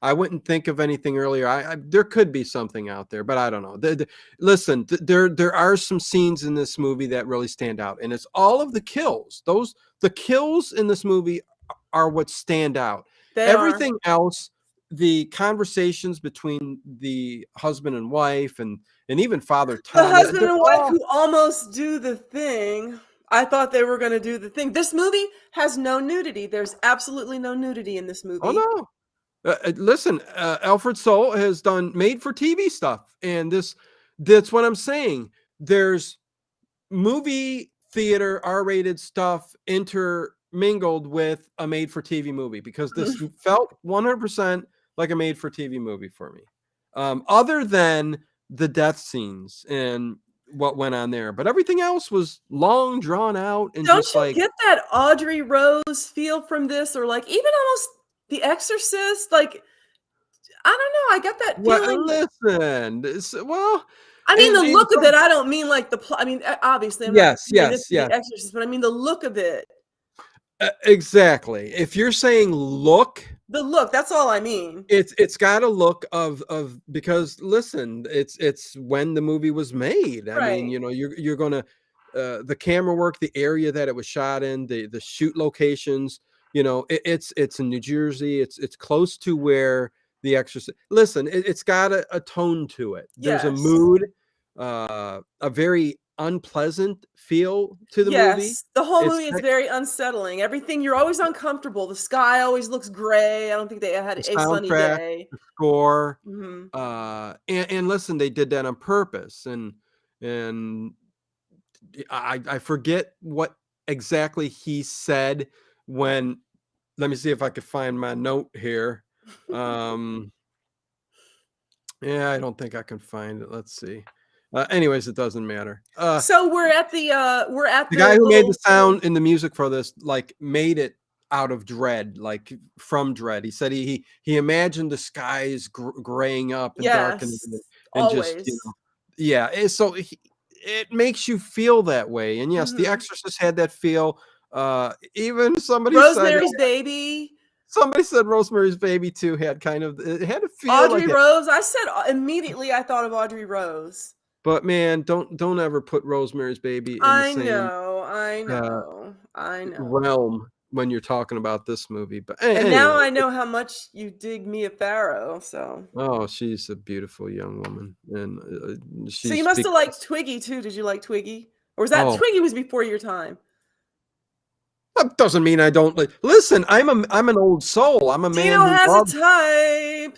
I wouldn't think of anything earlier. There could be something out there, but I don't know. Listen, there are some scenes in this movie that really stand out, and it's all of the kills. The kills in this movie are what stand out. Everything else, the conversations between the husband and wife, and even Father Tom, the husband and wife who almost do the thing. I thought they were going to do the thing. This movie has no nudity. There's absolutely no nudity in this movie. Oh no. Listen, Alfred Soul has done made-for-TV stuff, and that's what I'm saying. There's movie theater R-rated stuff intermingled with a made-for-TV movie, because this felt 100% like a made-for-TV movie for me. Other than the death scenes and what went on there, but everything else was long, drawn out, and Don't just you like, get that Audrey Rose feel from this, or like even almost The Exorcist? Like, I don't know. I got that feeling. listen, well, I mean, the and look of it. I don't mean like the plot. I mean, obviously, I'm not yes, saying this yes, is yes. The Exorcist, but I mean the look of it. Exactly. If you're saying look, The look. That's all I mean. it's got a look of because listen, it's when the movie was made. I mean, Right. you know, you're gonna the camera work, the area that it was shot in, the shoot locations. You know, it's in New Jersey. It's close to where The Exorcist. Listen, it's got a tone to it. There's a Yes. mood, a very unpleasant feel to the movie. Yes, the whole It's movie is very unsettling. Everything, you're always uncomfortable. The sky always looks gray. I don't think they had the a sunny soundtrack, day. the score, Mhm. and listen, they did that on purpose, and I forget what exactly he said when. Let me see if I could find my note here. Um, yeah, I don't think I can find it. Let's see. Anyways, it doesn't matter. So we're at The guy the who made the little sound and the music for this, like, made it out of dread, like from dread. He said he imagined the skies graying up and darkening yes, and just, always. yeah. So it makes you feel that way. And yes, The Mhm. Exorcist had that feel. Even Rosemary's Baby, somebody said Rosemary's Baby too had kind of, it had a feel like Audrey that. Rose. I said immediately I thought of Audrey Rose. But man, don't ever put Rosemary's Baby in the I same know, I uh know, I know. realm when you're talking about this movie. But And now anyway, I know how much you dig Mia Farrow, so. oh, she's a beautiful young woman, and So she you must have speaks. liked Twiggy too. Did you like Twiggy? Or was that Oh, Twiggy was before your time? that doesn't mean I don't like. Listen, I'm an old soul. I'm a man Dino who has a loves. type.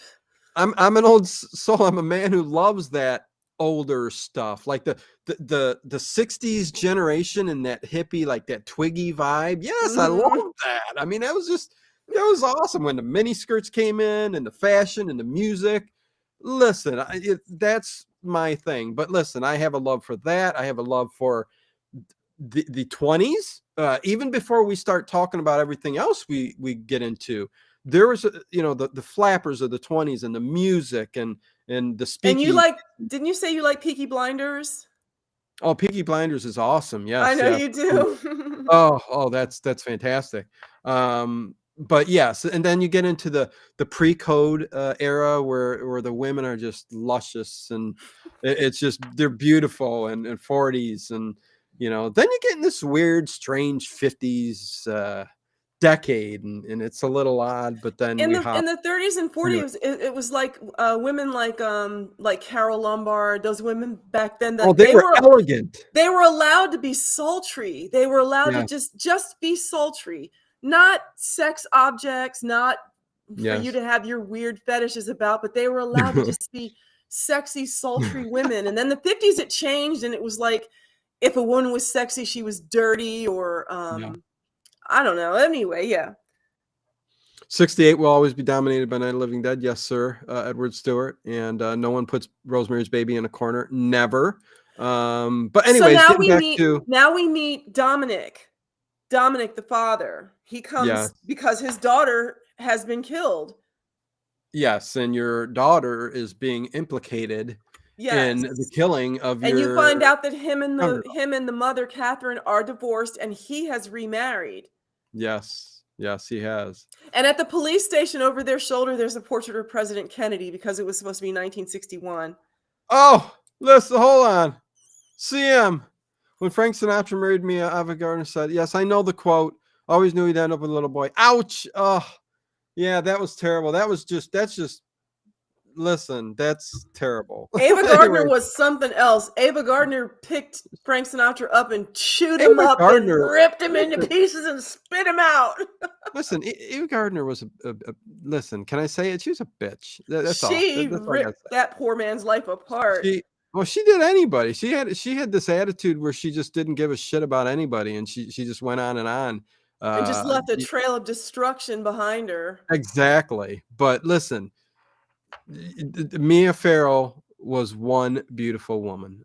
I'm an old soul. I'm a man who loves that older stuff, like the 60s generation and that hippie, like that Twiggy vibe. Yes, I love Mhm. that. I mean, that was awesome when the mini skirts came in and the fashion and the music. Listen, that's my thing. But listen, I have a love for that. I have a love for the 20s, even before we start talking about everything else we get into. There was the flappers of the 20s and the music and the And you speakeasy. like, didn't you say you like Peaky Blinders? Oh, Peaky Blinders is awesome. I Yes, know yes. you do. Oh, that's fantastic. But yes, and then you get into the pre-code era where the women are just luscious, and it's just, they're beautiful, and 40s, and then you get in this weird, strange 50s decade, and it's a little odd, but then In we the hop in the 30s and into 40s, it was like women like Carol Lombard, those women back then Oh, that they were elegant. they were allowed to be sultry. They were allowed to Yeah. just be sultry, not sex objects, not for you Yes. to have your weird fetishes about, but they were allowed to just be sexy, sultry women. And then the 50s it changed and it was like if a woman was sexy, she was dirty or Yeah. I don't know. Anyway, yeah. 68 will always be dominated by Night of the Living Dead. Yes, sir. Edward Stewart. And no one puts Rosemary's Baby in a corner. Never. But So anyways, getting back to, now we meet Dominic. Dominic the father. He yes, comes because his daughter has been killed. yes, and your daughter is being implicated in Yes. the killing of And you find your out that daughter. him and the mother Catherine are divorced and he has remarried. Yes, yes, he has. And at the police station over their shoulder there's a portrait of President Kennedy because it was supposed to be 1961. Oh, listen, hold on. CM, when Frank Sinatra married Mia, Ava Gardner said, "Yes, I know the quote. Always knew he'd end up with a little boy." Ouch. Oh, yeah, that was terrible. That's just, listen, that's terrible. Ava Gardner Anyway, was something else. Ava Gardner picked Frank Sinatra up and chewed him Ava up and Gardner, ripped him into listen, pieces and spit him out. Ava Gardner was listen, can I say it? She was a bitch. That's all. She That's all I gotta ripped say. that poor man's life apart Well, she did anybody. She had this attitude where she just didn't give a shit about anybody, and she just went on and on. and just left a Y trail of destruction behind her. Exactly. But listen, Mia Farrow was one beautiful woman.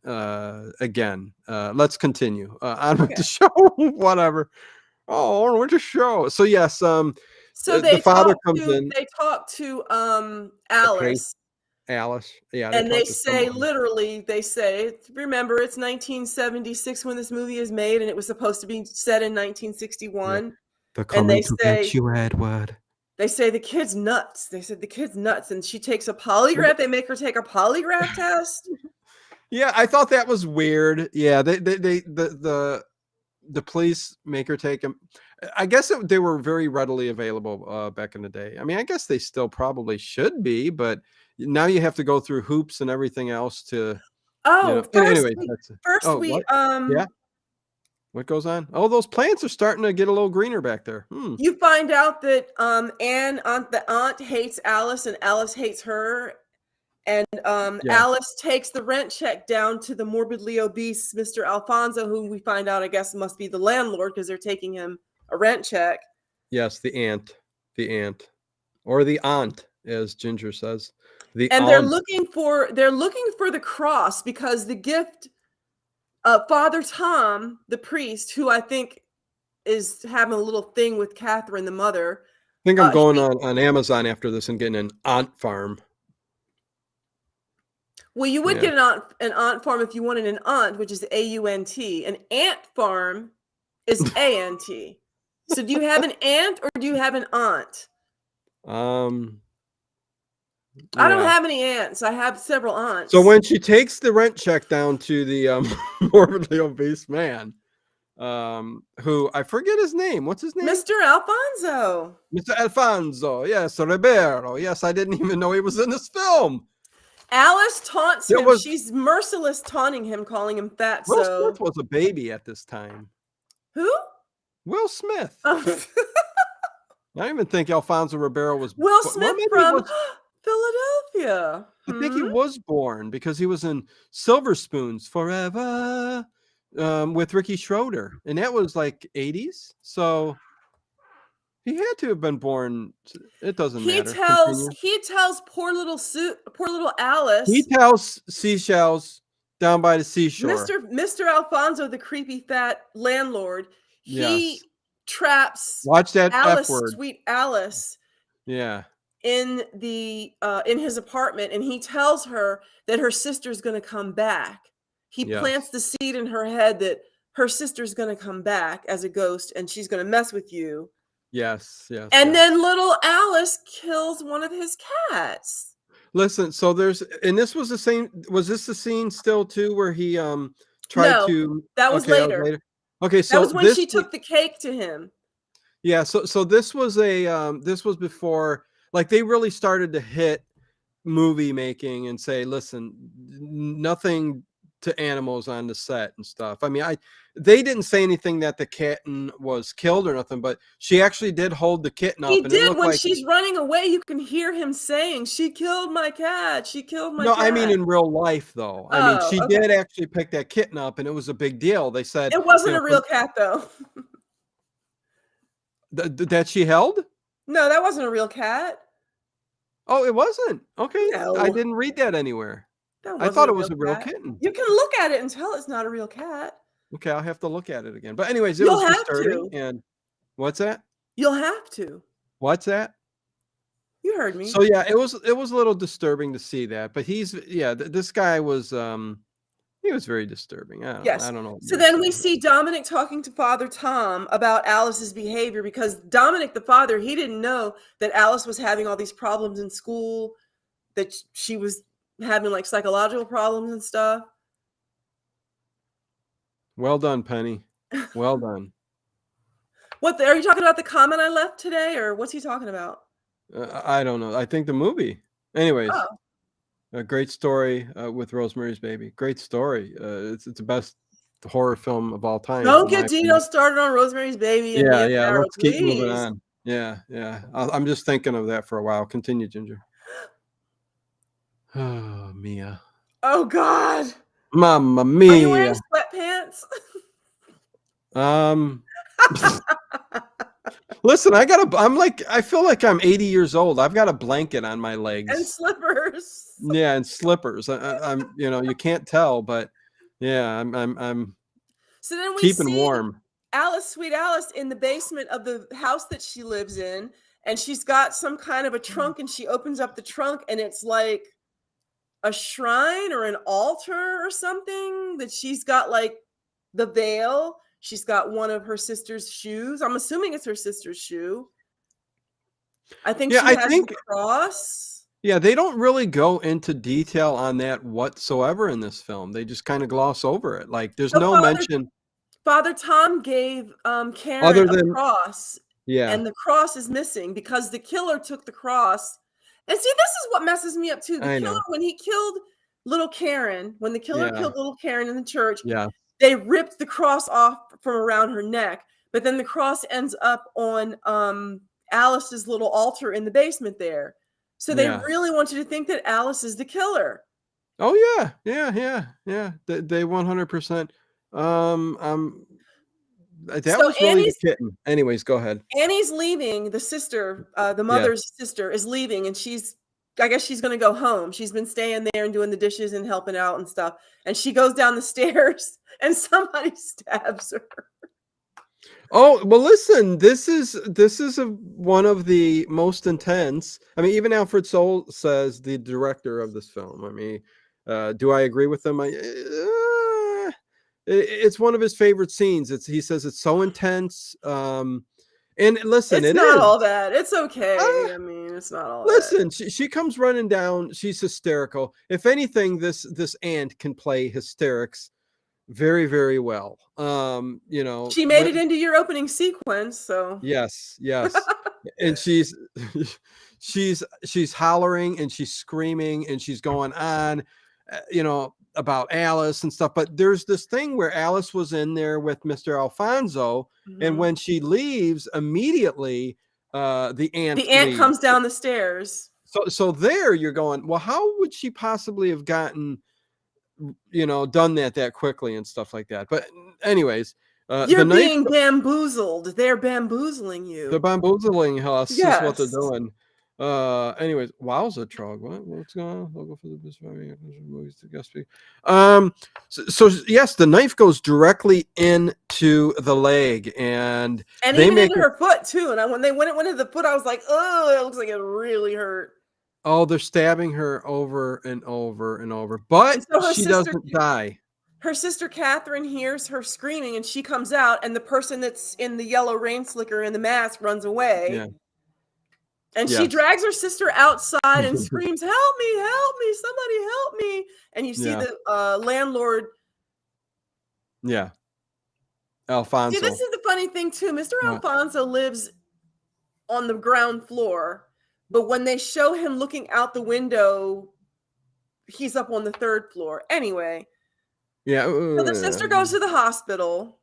Again, let's continue on with Okay. the show. Whatever. Oh, on with the show. So yes, So the father comes in. they talk to The priest, Alice Alice. Yeah, they and they talk to say somebody. literally they say remember it's 1976 when this movie is made and it was supposed to be set in Yeah, 1961 they're and coming to get you, Edward. they say the kid's nuts. They said the kid's nuts and she takes a polygraph. They make her take a polygraph test. Yeah, I thought that was weird. Yeah, the police make her take him. I guess they were very readily available back in the day. I mean, I guess they still probably should be, but now you have to go through hoops and everything else to You Oh, know. Anyway, that's first oh we what? Yeah. What goes on? Oh, those plants are starting to get a little greener back there. you find out that the aunt hates Alice and Alice hates her. And Yeah. Alice takes the rent check down to the morbidly obese Mr. Alfonso, who we find out, I guess, must be the landlord because they're taking him a rent check. Yes, the aunt, or the aunt, as Ginger says, the And aunt. they're looking for the cross because the gift, Father Tom, the priest, who I think is having a little thing with Catherine, the mother. I think I'm going He, on Amazon after this and getting an aunt farm. well, you would Yeah. get an aunt farm if you wanted an aunt, which is AUNT. An ant farm is ANT. So do you have an aunt or do you have an aunt? I don't Yeah. have any aunts. I have several aunts. So when she takes the rent check down to the morbidly obese man, who I forget his name. What's his name? Mr. Alfonso. Mr. Alfonso. Yes, Ribeiro. Yes, I didn't even know he was in this film. Alice taunts It him. was She's merciless taunting him, calling him fat. Will So Smith was a baby at this time. who? Will Smith. Oh. I don't even think Alfonso Ribeiro was. Will Smith maybe he from was. Philadelphia. I think he was born because he was in Silver Spoons Forever with Ricky Schroeder, and that was like 80s. So he had to have been born. It doesn't matter. He tells poor little Alice. He tells seashells down by the seashore. Mr. Alfonso, the creepy fat landlord, he Yes. traps Watch that Alice, F word. sweet Alice, Yeah. in his apartment, and he tells her that her sister's going to come back. He plants the seed in her head that her sister's going to come back as a ghost and she's going to mess with you. Yes. And then little Alice kills one of his cats. Listen, so and this was the same. Was this the scene still too where he tried to? That was later. Okay, so that was when she took the cake to him. Yeah, so this was this was before, like, they really started to hit movie making and say, listen, nothing to animals on the set and stuff. I mean, they didn't say anything that the kitten was killed or nothing, but she actually did hold the kitten up. He and did. it looked When like she's running away, you can hear him saying, "She killed my cat. She killed my cat." No, I mean in real life though. I mean, she did actually pick that kitten up, and it was a big deal. They said it wasn't a real cat though. That she held? No, that wasn't a real cat. Oh, it wasn't? Okay. No. I didn't read that anywhere. I thought it was a real kitten. You can look at it and tell it's not a real cat. Okay, I'll have to look at it again. But anyways, it was disturbing. And what's that? You'll have to. What's that? You heard me. So yeah, it was a little disturbing to see that. But this guy was he was very disturbing. I don't know. So then we see Dominic talking to Father Tom about Alice's behavior, because Dominic, the father, he didn't know that Alice was having all these problems in school, that she was having like psychological problems and stuff. Well done, Penny. Well done. Are you talking about the comment I left today, or what's he talking about? I don't know. I think the movie. Anyways. Oh. A great story with Rosemary's Baby. Great story. It's the best horror film of all time. Don't get Dino started on Rosemary's Baby. And Yeah. Let's keep moving on. Yeah. I'm just thinking of that for a while. Continue, Ginger. Oh, Mia. Oh God. Mamma Mia. Are you wearing sweatpants? Listen, I feel like I'm 80 years old. I've got a blanket on my legs and slippers. Yeah, and slippers. I'm you can't tell, but yeah, I'm so then we keeping see warm. Sweet Alice, in the basement of the house that she lives in, and she's got some kind of a trunk, and she opens up the trunk, and it's like a shrine or an altar or something, that she's got like the veil. She's got one of her sister's shoes. I'm assuming it's her sister's shoe. I think she has the cross. Yeah, they don't really go into detail on that whatsoever in this film. They just kind of gloss over it. Like there's no mention. Father Tom gave Karen a cross. Yeah. And the cross is missing because the killer took the cross. And see, this is what messes me up too. The killer, when he killed little Karen, when the killer Yeah. killed little Karen in the church, Yeah. they ripped the cross off from around her neck, but then the cross ends up on Alice's little altar in the basement there. So they Yeah. really want you to think that Alice is the killer. Oh yeah. Yeah. Yeah. Yeah. They 100%. That So was really the kitten. Anyways, go ahead. Annie's leaving, the sister, the Yeah. mother's sister is leaving, and I guess she's going to go home. She's been staying there and doing the dishes and helping out and stuff. And she goes down the stairs and somebody stabs her. Oh, well, listen, this is one of the most intense. I mean, even Alfred Soul says, the director of this film. I mean, do I agree with him? It's one of his favorite scenes. He says it's so intense. And listen, It's it not all is. that. It's Uh, okay. I mean, it's not all that. Listen, she comes running down. She's hysterical. If anything, this aunt can play hysterics very, very well. She made it into your opening sequence, so Yes, yes. And she's hollering and she's screaming and she's going on, about Alice and stuff. But there's this thing where Alice was in there with Mr. Alfonso, and mhm. when she leaves, immediately the aunt The aunt leaves. comes down the stairs. So there you're going, well, how would she possibly have gotten, done that quickly and stuff like that? But anyways, the You're knife. being bamboozled. They're bamboozling The you. bamboozling us is what they're Yes. doing. Anyways, wowza trog. What's going on? I'll go for the best movies to guest speak. So yes, the knife goes directly into the leg, and And they even make into it. her foot too. And when it went into the foot, I was like, oh, it looks like it really hurt. Oh, they're stabbing her over and over and over, And but so she doesn't die. her sister Catherine hears her screaming and she comes out, and the person that's in the yellow rain slicker in the mask runs away. Yeah. And she Yes. drags her sister outside and screams, help me, somebody help me. And you see Yeah. the landlord. Yeah. See, Alfonso. this is the funny thing too. Mr. What? Alfonso lives on the ground floor, but when they show him looking out the window, he's up on the third floor. Anyway, Yeah. so the sister goes to the hospital.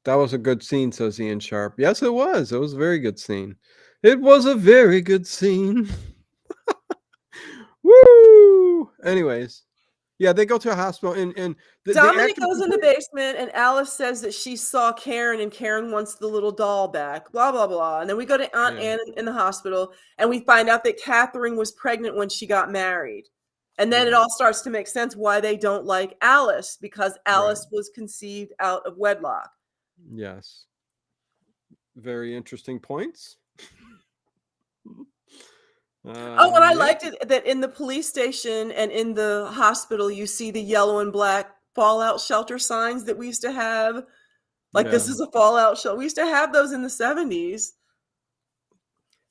That was a good scene, says Ian Sharp. Yes, it was. It was a very good scene. It was a very good scene. Woo! Anyways, yeah, they go to a hospital, and the Dominic actor. goes in the basement, and Alice says that she saw Karen, and Karen wants the little doll back, blah, blah, blah. And then we go to Aunt Yeah. Anne in the hospital, and we find out that Catherine was pregnant when she got married. And then it Yeah. all starts to make sense why they don't like Alice, because Alice was conceived out of wedlock. Yes. Very interesting points. Oh, and I Yeah. liked it that in the police station and in the hospital, you see the yellow and black fallout shelter signs that we used to have. Like, this Yeah. is a fallout shelter. We used to have those in the 70s.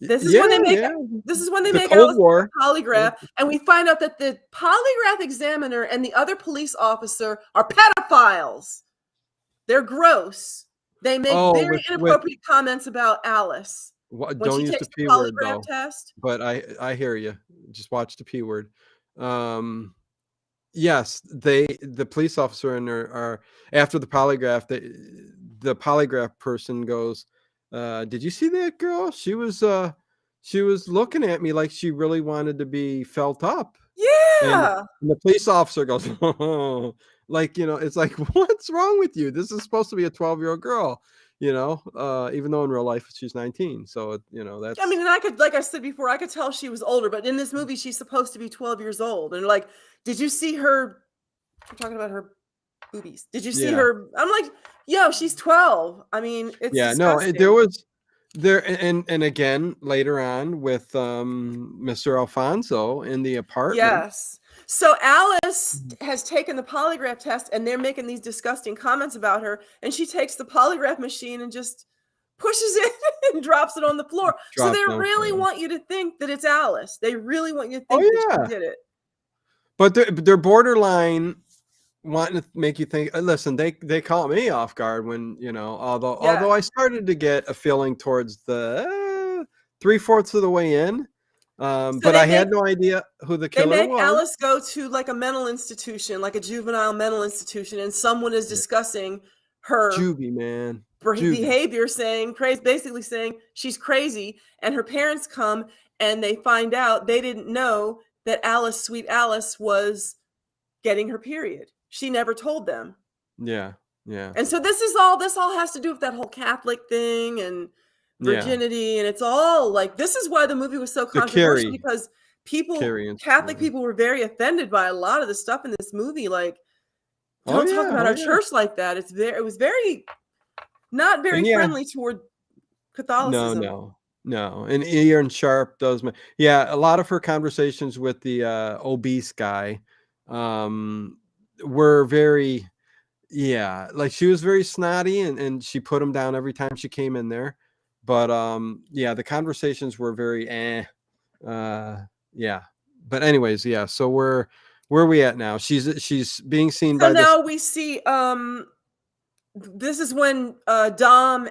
This is Yeah, when they make yeah. The Alice Cold take War. a polygraph, and we find out that the polygraph examiner and the other police officer are pedophiles. They're gross. They make Oh, very with inappropriate comments about Alice when don't she use takes the the P word polygraph though. test. But I hear you. Just watch the P word. Yes, the police officer and are after the polygraph. The polygraph person goes, "Did you see that girl? She was looking at me like she really wanted to be felt up." And Yeah. the police officer goes, like, it's like, what's wrong with you? This is supposed to be a 12-year-old girl, even though in real life she's 19. So, I mean, that's, and I could, like I said before, I could tell she was older, but in this movie, she's supposed to be 12 years old. And like, did you see her? We're talking about her boobies. Did you see yeah. her? I'm like, yo, she's 12. I mean, it's Yeah, no, disgusting. there was there and again later on with Mr. Alfonso in the apartment. Yes. So Alice has taken the polygraph test, and they're making these disgusting comments about her, and she takes the polygraph machine and just pushes it and drops it on the floor. So they Dropped down really for her. want you to think that it's Alice. They really want you to Oh think that yeah. she did it. But they're borderline wanting to make you think. Listen, they caught me off guard when although Yeah. I started to get a feeling towards the 3/4 of the way in, So But they I make had no idea who the they killer make was. Alice go to like a mental institution, like a juvenile mental institution, and someone is Yeah. discussing her Juvie, man. Juvie. behavior, saying crazy, basically saying she's crazy. And her parents come and they find out they didn't know that Alice, sweet Alice, was getting her period. She never told them. Yeah. Yeah. And so this all has to do with that whole Catholic thing and Yeah. virginity, and it's all like, this is why the movie was so The controversial, Carrie. because Carrie incident. Catholic people were very offended by a lot of the stuff in this movie. Like, Oh don't talk yeah. about Oh our yeah. church like that. It was very not very And yeah. friendly toward No, Catholicism. no, no. And Ian Sharp does. Yeah, a lot of her conversations with the obese guy were very, yeah, like she was very snotty and she put him down every time she came in there. But yeah, the conversations were very yeah. But anyways, yeah. So where are we at now? She's being seen So by this. now we see this is when Dom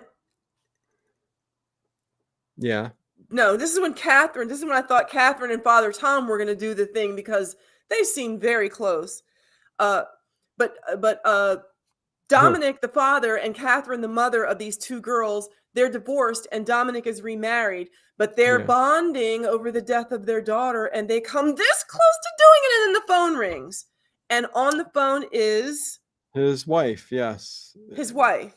Yeah. no, this is when I thought Catherine and Father Tom were going to do the thing, because they seem very close. Uh, but Dominic, the father, and Catherine, the mother of these two girls, they're divorced, and Dominic is remarried, but they're Yeah. bonding over the death of their daughter, and they come this close to doing it, and then the phone rings. And on the phone is His wife, yes. his wife.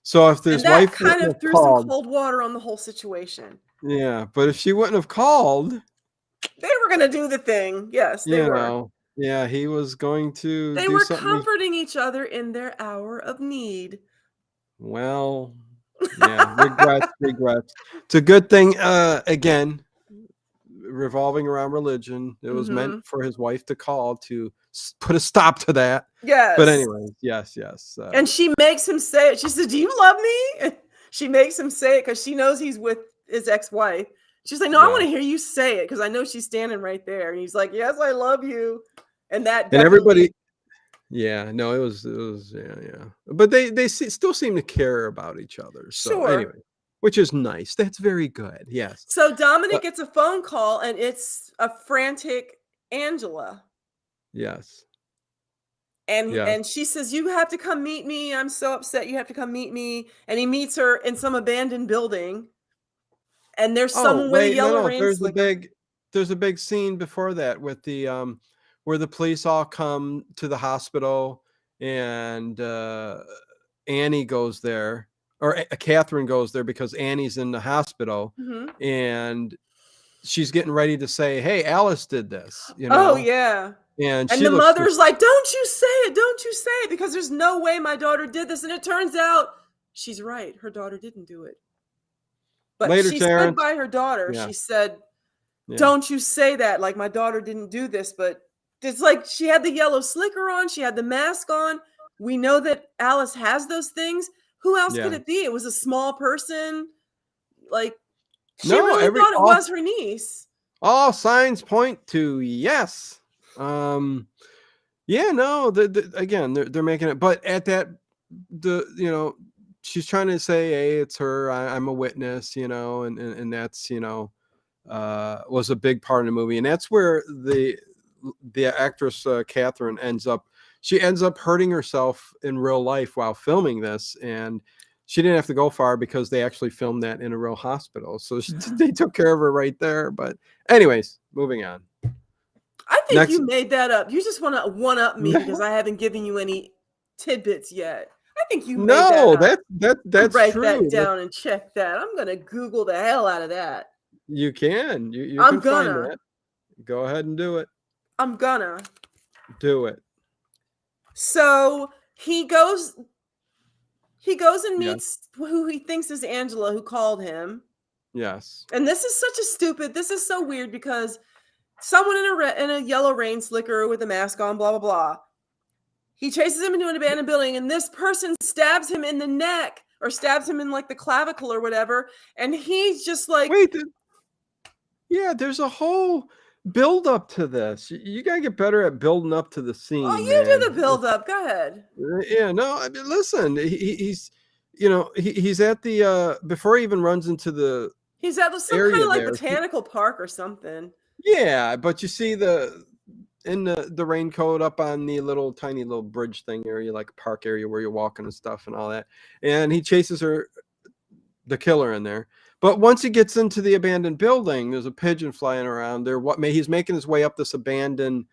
So if And his that wife kind wouldn't of have threw some called, cold water on the whole situation. yeah, but if she wouldn't have called, They were going to do the thing. Yes, they you were. know, yeah, he was going to They do were something. comforting each other in their hour of need. Well, yeah, regrets. It's a good thing, again, revolving around religion. It was meant Mhm. for his wife to call to put a stop to that. But Yes. anyway, yes. And she makes him say it. She said, "Do you love me?" And she makes him say it because she knows he's with his ex-wife. She's like, "No, I Yeah. want to hear you say it," because I know she's standing right there. And he's like, "Yes, I love you." And that And definitely. everybody, yeah, no, it was, yeah. But they still seem to care about each other. So Sure. anyway, which is nice. That's very good. Yes. So Uh, Dominic gets a phone call, and it's a frantic Angela. yes. And Yes. she says, "You have to come meet me. I'm so upset. You have to come meet me." And he meets her in some abandoned building. And there's Oh, someone with a wait, yellow no, rain slicker. there's a big scene before that with the where the police all come to the hospital and Annie goes there or Catherine goes there because Annie's in the hospital Mhm. and she's getting ready to say, "Hey, Alice did this," Oh, yeah. and And she the looks mother's like, "Don't you say it. Don't you say it, because there's no way my daughter did this." And it turns out she's right. Her daughter didn't do it. But later, she stood Terrence. by her daughter. Yeah, She said, yeah. "Don't you say that. Like, my daughter didn't do this." But it's like she had the yellow slicker on, she had the mask on. We know that Alice has those things. Who else could Yeah. it be? It was a small person. Like, she No, really every thought it was her niece. all signs point to yes. Yeah, no, again, they're making it, but at that, she's trying to say, "Hey, it's her. I'm a witness," and that's was a big part of the movie, and that's where the actress Catherine ends up. She ends up hurting herself in real life while filming this, and she didn't have to go far because they actually filmed that in a real hospital. So they took care of her right there. But anyways, moving on. I think Next, you made that up. You just want to one up me because I haven't given you any tidbits yet. I think you made that no, up. that's Write that true. down and check that. I'm gonna Google the hell out of that. You can. You I'm can find gonna. that. Go ahead and do it. I'm gonna. Do it. So he goes and Yes. meets who he thinks is Angela, who called him. Yes. And this is so weird, because someone in a yellow rain slicker with a mask on, blah blah blah. He chases him into an abandoned building, and this person stabs him in the neck, or stabs him in like the clavicle or whatever. And he's just like, Wait. Yeah, there's a whole build up to this. You gotta get better at building up to the "Oh, scene, you do man. the build up. Go ahead." Yeah, no, I mean, listen, he's he's at the before he even runs into the He's at some kind area of like there. botanical park or something. Yeah, but you see the raincoat up on the tiny little bridge thing area, like a park area where you're walking and stuff and all that. And he chases the killer in there. But once he gets into the abandoned building, there's a pigeon flying around there. He's making his way up this abandoned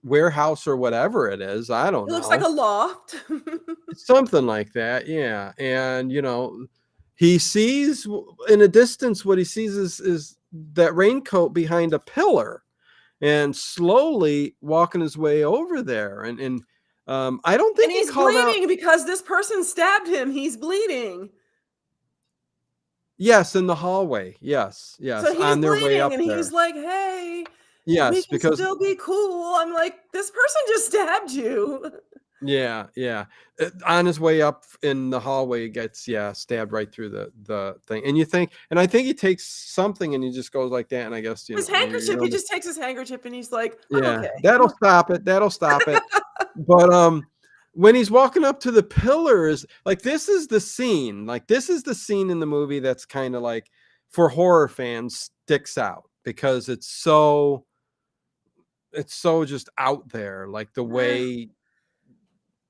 warehouse or whatever it is. I don't It know. looks like a loft. Something like that, yeah. And he sees in a distance, what he sees is that raincoat behind a pillar, and slowly walking his way over there. And I don't think And he he's called out. bleeding because this person stabbed him. He's bleeding. Yes, in the hallway. Yes, So he's on their way bleeding up and he's there. like, hey, we Yes, can because still be cool. I'm like, this person just stabbed you. yeah. On his way up in the hallway, he gets stabbed right through the thing. And I think he takes something and he just goes like that. And I guess His handkerchief, he just takes his handkerchief and he's like, I'm yeah, okay. that'll stop it. That'll stop it. But when he's walking up to the pillars, like this is the scene. Like this is the scene in the movie that's kind of like for horror fans sticks out because it's so just out there. Like the way.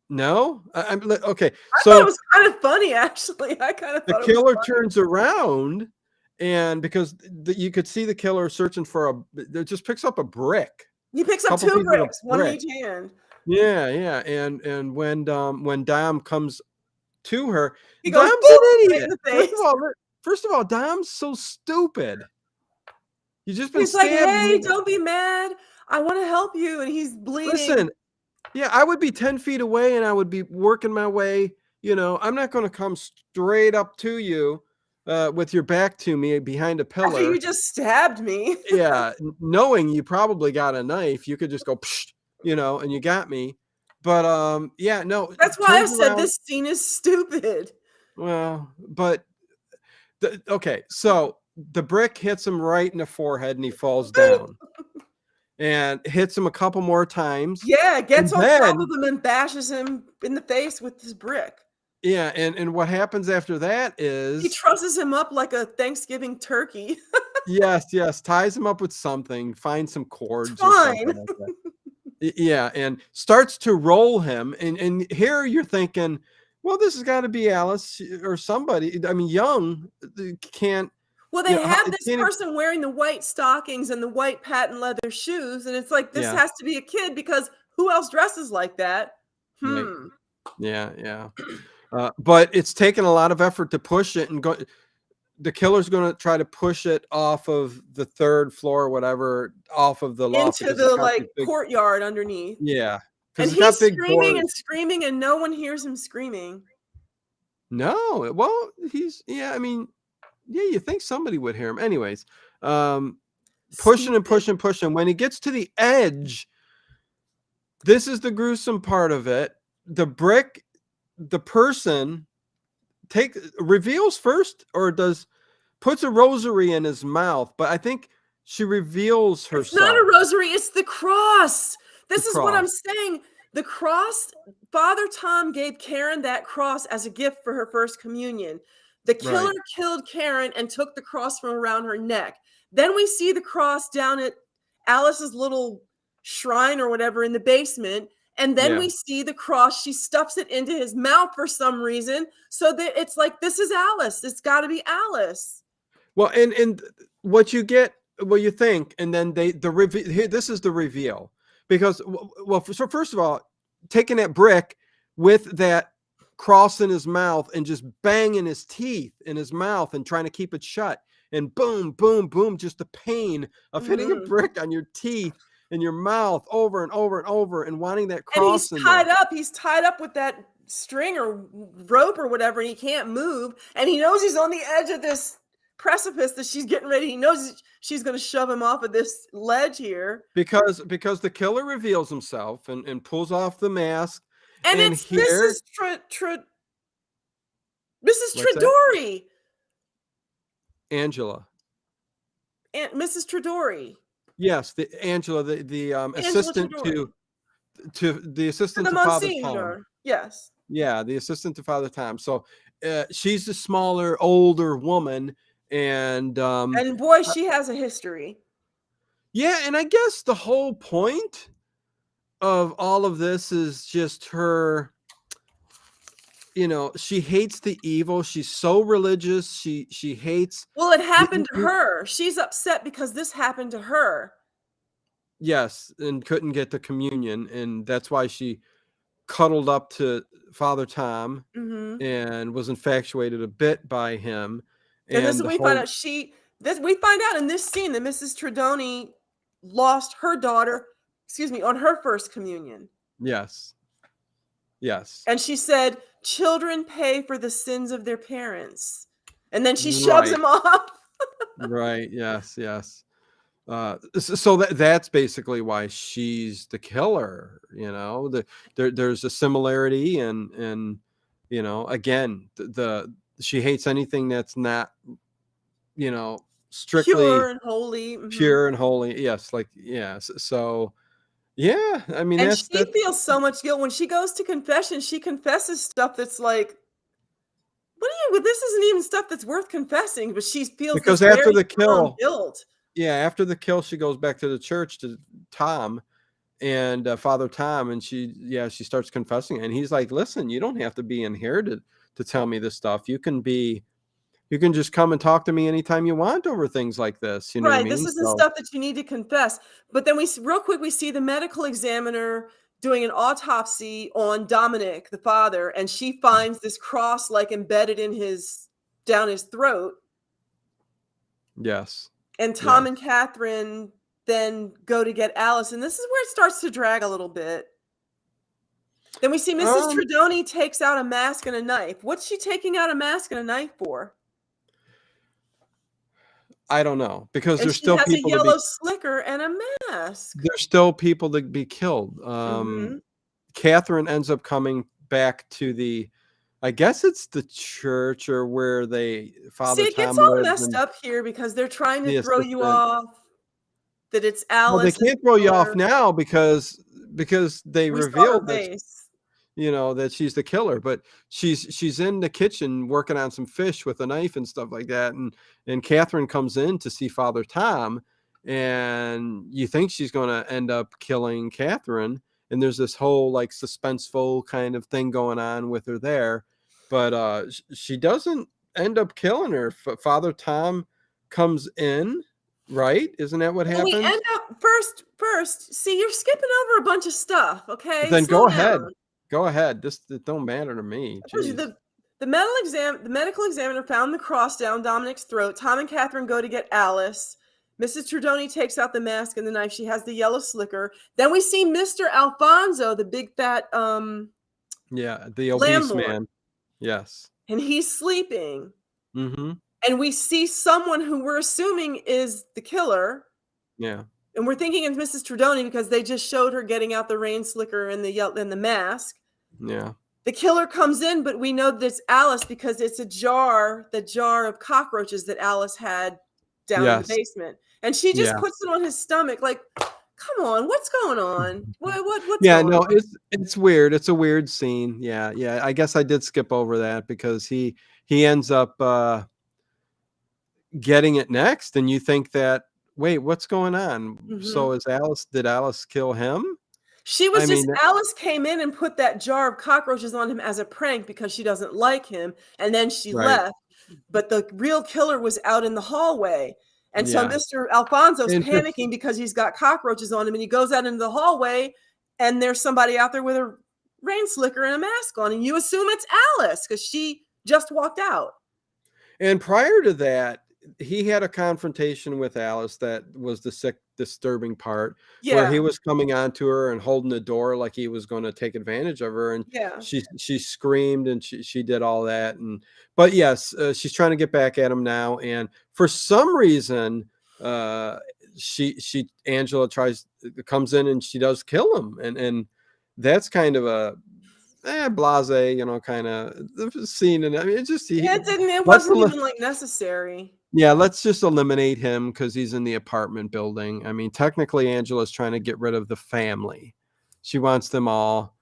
No, I'm okay. I thought it So was kind of funny, actually. I kind of the thought it was killer funny. turns around, and because you could see the killer searching for it just picks up a brick. He picks up Couple two pieces of bricks, one in brick. each hand. Yeah. And when Dom comes to her, He goes, Dom's boop, an right in idiot. the face. First of all, Dom's so stupid. You've just been He's like, stabbed. hey, don't be mad. I want to help you. And he's bleeding. Listen, yeah, I would be 10 feet away and I would be working my way. I'm not going to come straight up to you with your back to me behind a pillar. After you just stabbed me. Yeah, knowing you probably got a knife, you could just go, psh, and you got me. But yeah, no. That's why I said this scene is stupid. Well, but okay, so the brick hits him right in the forehead and he falls down. And hits him a couple more times. Yeah, gets on top of him and bashes him in the face with this brick. Yeah, and what happens after that is he trusses him up like a Thanksgiving turkey. yes, ties him up with something, finds some cords or something like that. Yeah, and starts to roll him. And here you're thinking, well, this has got to be Alice or somebody. I mean, Young can't. Well, they have this person wearing the white stockings and the white patent leather shoes, and it's like this has to be a kid because who else dresses like that? Right. Yeah. But it's taken a lot of effort to push it and go. The killer's going to try to push it off of the third floor or whatever, off of the loft into the courtyard underneath. Yeah, and he's screaming and screaming, and no one hears him screaming. No, well, I mean, yeah, you think somebody would hear him. Anyways, pushing and pushing. When he gets to the edge, this is the gruesome part of it. The brick, the person reveals first or puts a rosary in his mouth, but I think she reveals herself. It's not a rosary, it's the cross. This is what I'm saying. The cross, Father Tom gave Karen that cross as a gift for her first communion. The killer killed Karen and took the cross from around her neck. Then we see the cross down at Alice's little shrine or whatever in the basement. And then we see the cross. She stuffs it into his mouth for some reason. So that it's like, this is Alice. It's got to be Alice. Well, and what you get, what you think, and then this is the reveal. Because, so first of all, taking that brick with that cross in his mouth and just banging his teeth in his mouth and trying to keep it shut, and boom, boom, boom, just the pain of hitting a brick on your teeth in your mouth over and over and over and wanting that cross. And he's tied up. He's tied up with that string or rope or whatever, and he can't move. And he knows he's on the edge of this precipice that she's getting ready. He knows she's going to shove him off of this ledge here. Because the killer reveals himself and pulls off the mask. And it's Mrs. Tridori. Angela. And Mrs. Tridori. Yes, Angela, the assistant to the assistant to Father Tom. Yes. Yeah, the assistant to Father Tom. So she's a smaller, older woman, And boy, she has a history. yeah, and I guess the whole point of all of this is just her, she hates the evil. She's so religious. She hates Well, it the happened to her. She's upset because this happened to her. yes, and couldn't get the communion, and that's why she cuddled up to Father Tom Mhm. and was infatuated a bit by him, And this and is the we find whole out we find out in this scene that Mrs. Tredoni lost her daughter, on her first communion. yes. Yes. And she said, "Children pay for the sins of their parents." And then she shoves Right. him off. Right. Yes. Yes. So that's basically why she's the killer. There's a similarity, and again, she hates anything that's not strictly Pure and holy. Mhm. pure and holy. Yes, like yes. So yeah, I mean And that's she feels so much guilt when she goes to confession. She confesses stuff that's like, this isn't even stuff that's worth confessing, but she feels this because after very the strong kill, guilt. yeah, after the kill, she goes back to the church to Tom and Father Tom, and she starts confessing, and he's like, "Listen, you don't have to be in here to tell me this stuff. You can just come and talk to me anytime you want over things like this." You know what I Right, this mean? isn't So stuff that you need to confess. But then real quick, we see the medical examiner doing an autopsy on Dominic, the father, and she finds this cross like embedded in down his throat. yes, And yes. Tom and Catherine then go to get Alice, and this is where it starts to drag a little bit. Then we see Mrs. Um, Tredoni takes out a mask and a knife. What's she taking out a mask and a knife for? I don't know because And she has a yellow slicker and a mask. there's still people to be killed. Mhm. Catherine ends up coming back to I guess it's the church or where See, Father it gets Tom all lives, messed and up here because they're trying to the throw you assistant. off that it's Well, they Alice as can't the throw you off killer. now because they We saw her revealed that face. that she's the killer, but she's in the kitchen working on some fish with a knife and stuff like that, and Catherine comes in to see Father Tom, and you think she's going to end up killing Catherine, and there's this whole like suspenseful kind of thing going on with her there, but she doesn't end up killing her. Father Tom comes in, right? Isn't that what Well, we happens? end up first, see, you're skipping over a bunch of stuff, okay? Then Slow go ahead. down. Go ahead. This it don't matter to me. I told you Jeez. the medical examiner found the cross down Dominic's throat. Tom and Catherine go to get Alice. Mrs. Tredoni takes out the mask and the knife. She has the yellow slicker. Then we see Mr. Alfonso, the big fat Yeah, the obese landlord, man. Yes. and he's sleeping. Mhm. And we see someone who we're assuming is the killer. Yeah. And we're thinking it's Mrs. Tredoni because they just showed her getting out the rain slicker and the mask. Yeah. The killer comes in, but we know that it's Alice because it's the jar of cockroaches that Alice had down in the Yes. basement. And she just Yeah. puts it on his stomach like, "Come on, what's going on? What's Yeah, going no, on?" it's weird. It's a weird scene. Yeah, yeah. I guess I did skip over that because he ends up getting it next, and you think that, wait, what's going on? Mhm. So did Alice kill him? She I was mean, just Alice came in and put that jar of cockroaches on him as a prank because she doesn't like him, and then she right. left. But the real killer was out in the hallway. And so Yeah. Mr. Alfonso's And panicking because he's got cockroaches on him, and he goes out into the hallway, and there's somebody out there with a rain slicker and a mask on, and you assume it's Alice because she just walked out. And prior to that, he had a confrontation with Alice that was the sick, disturbing part, where he Yeah, was coming on to her and holding the door like he was going to take advantage of her, and yeah. she screamed and she did all that, and but yes, she's trying to get back at him now, and for some reason, she Angela comes in and she does kill him, and that's kind of a blase, kind of scene, and I mean, It let's wasn't even like necessary. yeah, let's just eliminate him because he's in the apartment building. I mean, technically, Angela's trying to get rid of the family. She wants them all.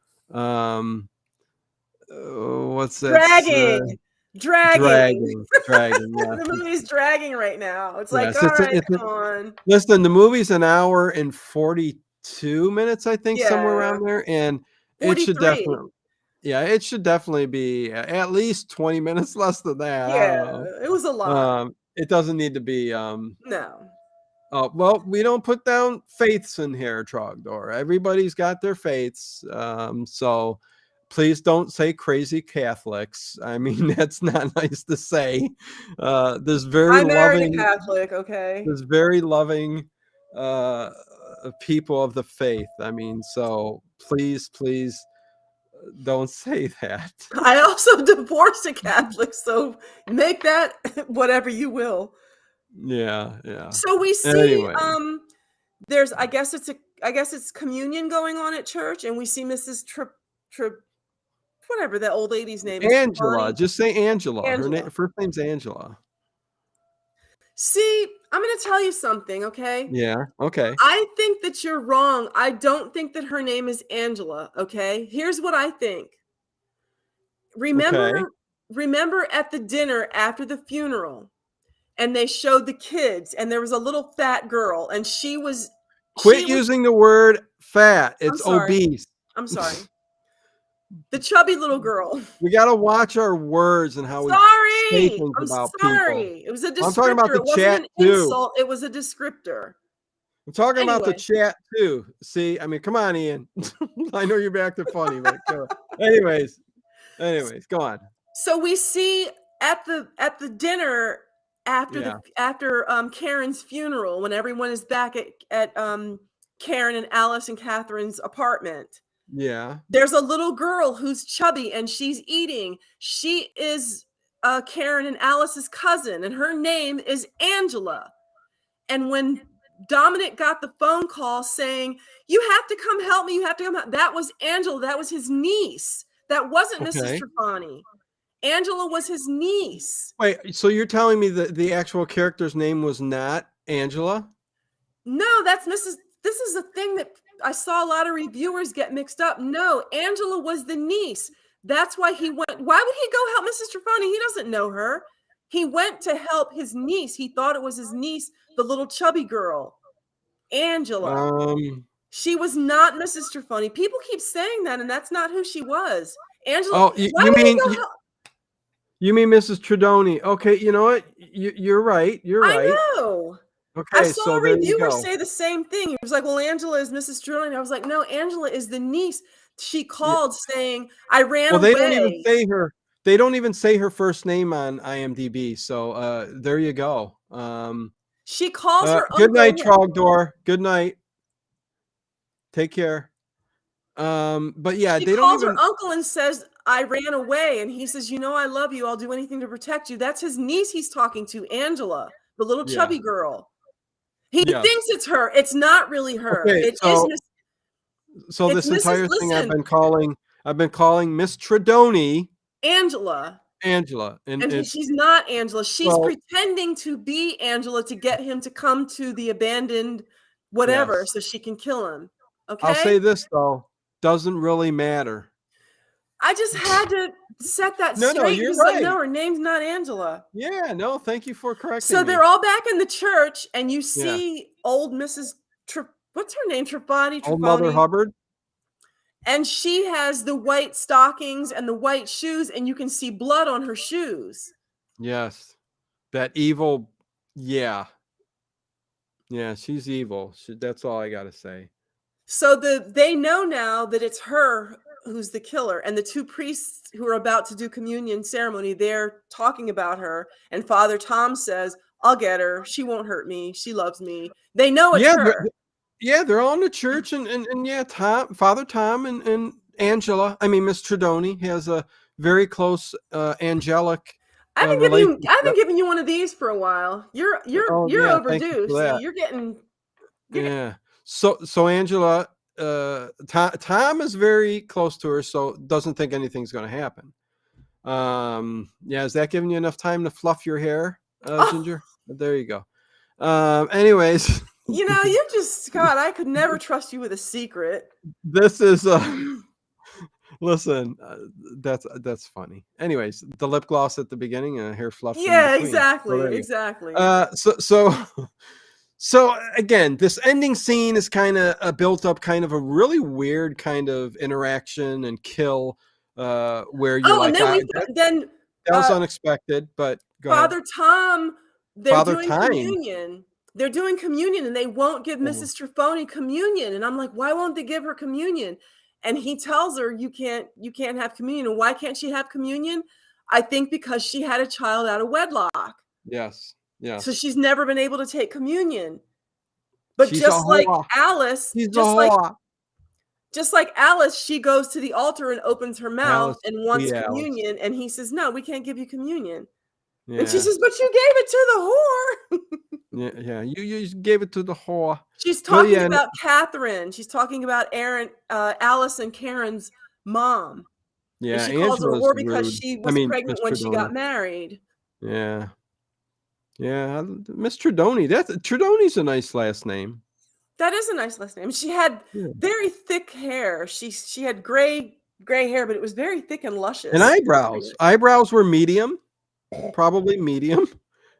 What's that? Bragging. Dragging. Dragging. Yeah. The movie's dragging right now. It's like, Yes, all right, come on. listen, the movie's an hour and 42 minutes, I think, somewhere Yeah. around there, and it should 43. definitely be at least 20 minutes less than that. I Yeah, don't it was a lot. know. It doesn't need to be. No. Well, we don't put down faiths in here, Trogdor. Everybody's got their faiths. So please don't say crazy Catholics. I mean, that's not nice to say. There's very I married a loving. Catholic, okay? There's very loving people of the faith. I mean, so please don't say that. I also divorced a Catholic, so make that whatever you will. Yeah. So we see Anyway, there's I guess it's communion going on at church, and we see Mrs. whatever that old lady's name is. Angela, Trapani. just say Angela. Her Angela. first name's Angela. See, I'm going to tell you something, okay? Yeah. Okay. I think that you're wrong. I don't think that her name is Angela, okay? Here's what I think. Remember at the dinner after the funeral, and they showed the kids, and there was a little fat girl, and Quit using the word fat. It's obese. I'm sorry. The chubby little girl. We got to watch our words and how we say things about people. It was a descriptor. I'm talking about the it chat wasn't an too. insult. It was a descriptor. I'm talking about the Anyway. chat too. See, I mean, come on, Ian. I know you're back to funny, but anyways, go on. So we see at the dinner after Karen's funeral, when everyone is back at Karen and Alice and Catherine's apartment. Yeah. There's a little girl who's chubby and she's eating. She is Karen and Alice's cousin, and her name is Angela. And when Dominic got the phone call saying, "You have to come help me, you have to come help," that was Angela. That was his niece. That wasn't Mrs. Trapani. Angela was his niece. Wait, so you're telling me that the actual character's name was not Angela? No, that's Mrs. This is a thing that I saw a lot of reviewers get mixed up. No, Angela was the niece. That's why he went. Why would he go help Mrs. Trapani? He doesn't know her. He went to help his niece. He thought it was his niece, the little chubby girl, Angela. She was not Mrs. Trapani. People keep saying that, and that's not who she was. Angela. Oh, you mean Mrs. Tredoni? Okay, you know what? You're right. You're right. I know. Okay, I saw a reviewer say the same thing. He was like, "Well, Angela is Mrs. Tredoni." I was like, "No, Angela is the niece." She called saying, "I ran away." They don't even say her. They don't even say her first name on IMDb. So there you go. She calls her. Good night, Trogdor. Good night. Take care. But yeah, she they calls don't even. Her uncle and says, "I ran away," and he says, "You know, I love you. I'll do anything to protect you." That's his niece he's talking to, Angela, the little chubby girl. He thinks it's her. It's not really her. Okay, so this entire thing I've been calling Miss Tredoni Angela. And she's not Angela. She's pretending to be Angela to get him to come to the abandoned whatever so she can kill him. Okay. I'll say this though, doesn't really matter. I just had to set that straight. No, you're right. Like, no, her name's not Angela. Yeah, no, thank you for correcting me. So they're all back in the church, and you see old Mrs. What's her name? Trapani. Old Mother Hubbard. And she has the white stockings and the white shoes, and you can see blood on her shoes. Yes. That evil, yeah, she's evil. That's all I got to say. So they know now that it's her who's the killer, and the two priests who are about to do communion ceremony, they're talking about her, and Father Tom says, "I'll get her. She won't hurt me. She loves me." They know it's her. They're all in the church, and Father Tom and Angela, I mean Miss Tredoni, has a very close angelic. I've been giving you one of these for a while. You're overdue. See, you're getting. Yeah. So Angela, Tom is very close to her, so doesn't think anything's going to happen. Is that giving you enough time to fluff your hair, Ginger? There you go. Anyways. You know, you just, God, I could never trust you with a secret. This is Listen, that's funny. Anyways, the lip gloss at the beginning and hair fluff in Yeah, between. So exactly, there you exactly. go. So again, this ending scene is kind of built up kind of a really weird kind of interaction and kill where you're Oh, and like, then that was unexpected, but go ahead. Father Tom, they're Father doing Time. communion. They're doing communion and they won't give Oh, Mrs. Trifoni communion. And I'm like, why won't they give her communion? And he tells her, you can't have communion. And why can't she have communion? I think because she had a child out of wedlock. yes, So yes. she's never been able to take communion. But She's a whore. She's a whore. just like Alice, she goes to the altar and opens her mouth Alice, and wants sweet Alice. communion. And he says, no, we can't give you communion. And she Yeah, says, but you gave it to the whore. yeah. You just gave it to the whore. She's But talking about Catherine. She's talking about Alice and Karen's mom. And yeah. she calls her a Angela's whore because rude. she I was mean, Miss pregnant when she got Tredoni. married. Yeah, yeah. Miss Tredoni. Tredoni's a nice last name. That is a nice last name. She had Yeah. very thick hair. She had gray hair, but it was very thick and luscious. And eyebrows. Eyebrows were medium, probably medium,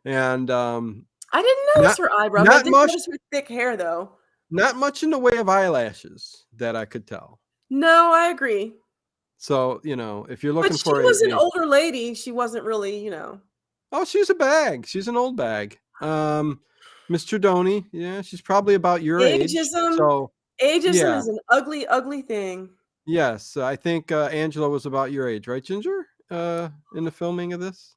and I didn't notice her eyebrows. I not did much, notice her thick hair, though. not much in the way of eyelashes that I could tell. No, I agree. So if you're looking But she for was an older lady. She wasn't really. oh, she's a bag. She's an old bag. Miss Tredoni, yeah, she's probably about your age. Ageism. So Ageism yeah, is an ugly, ugly thing. yes, I think Angela was about your age, right, Ginger? In the filming of this,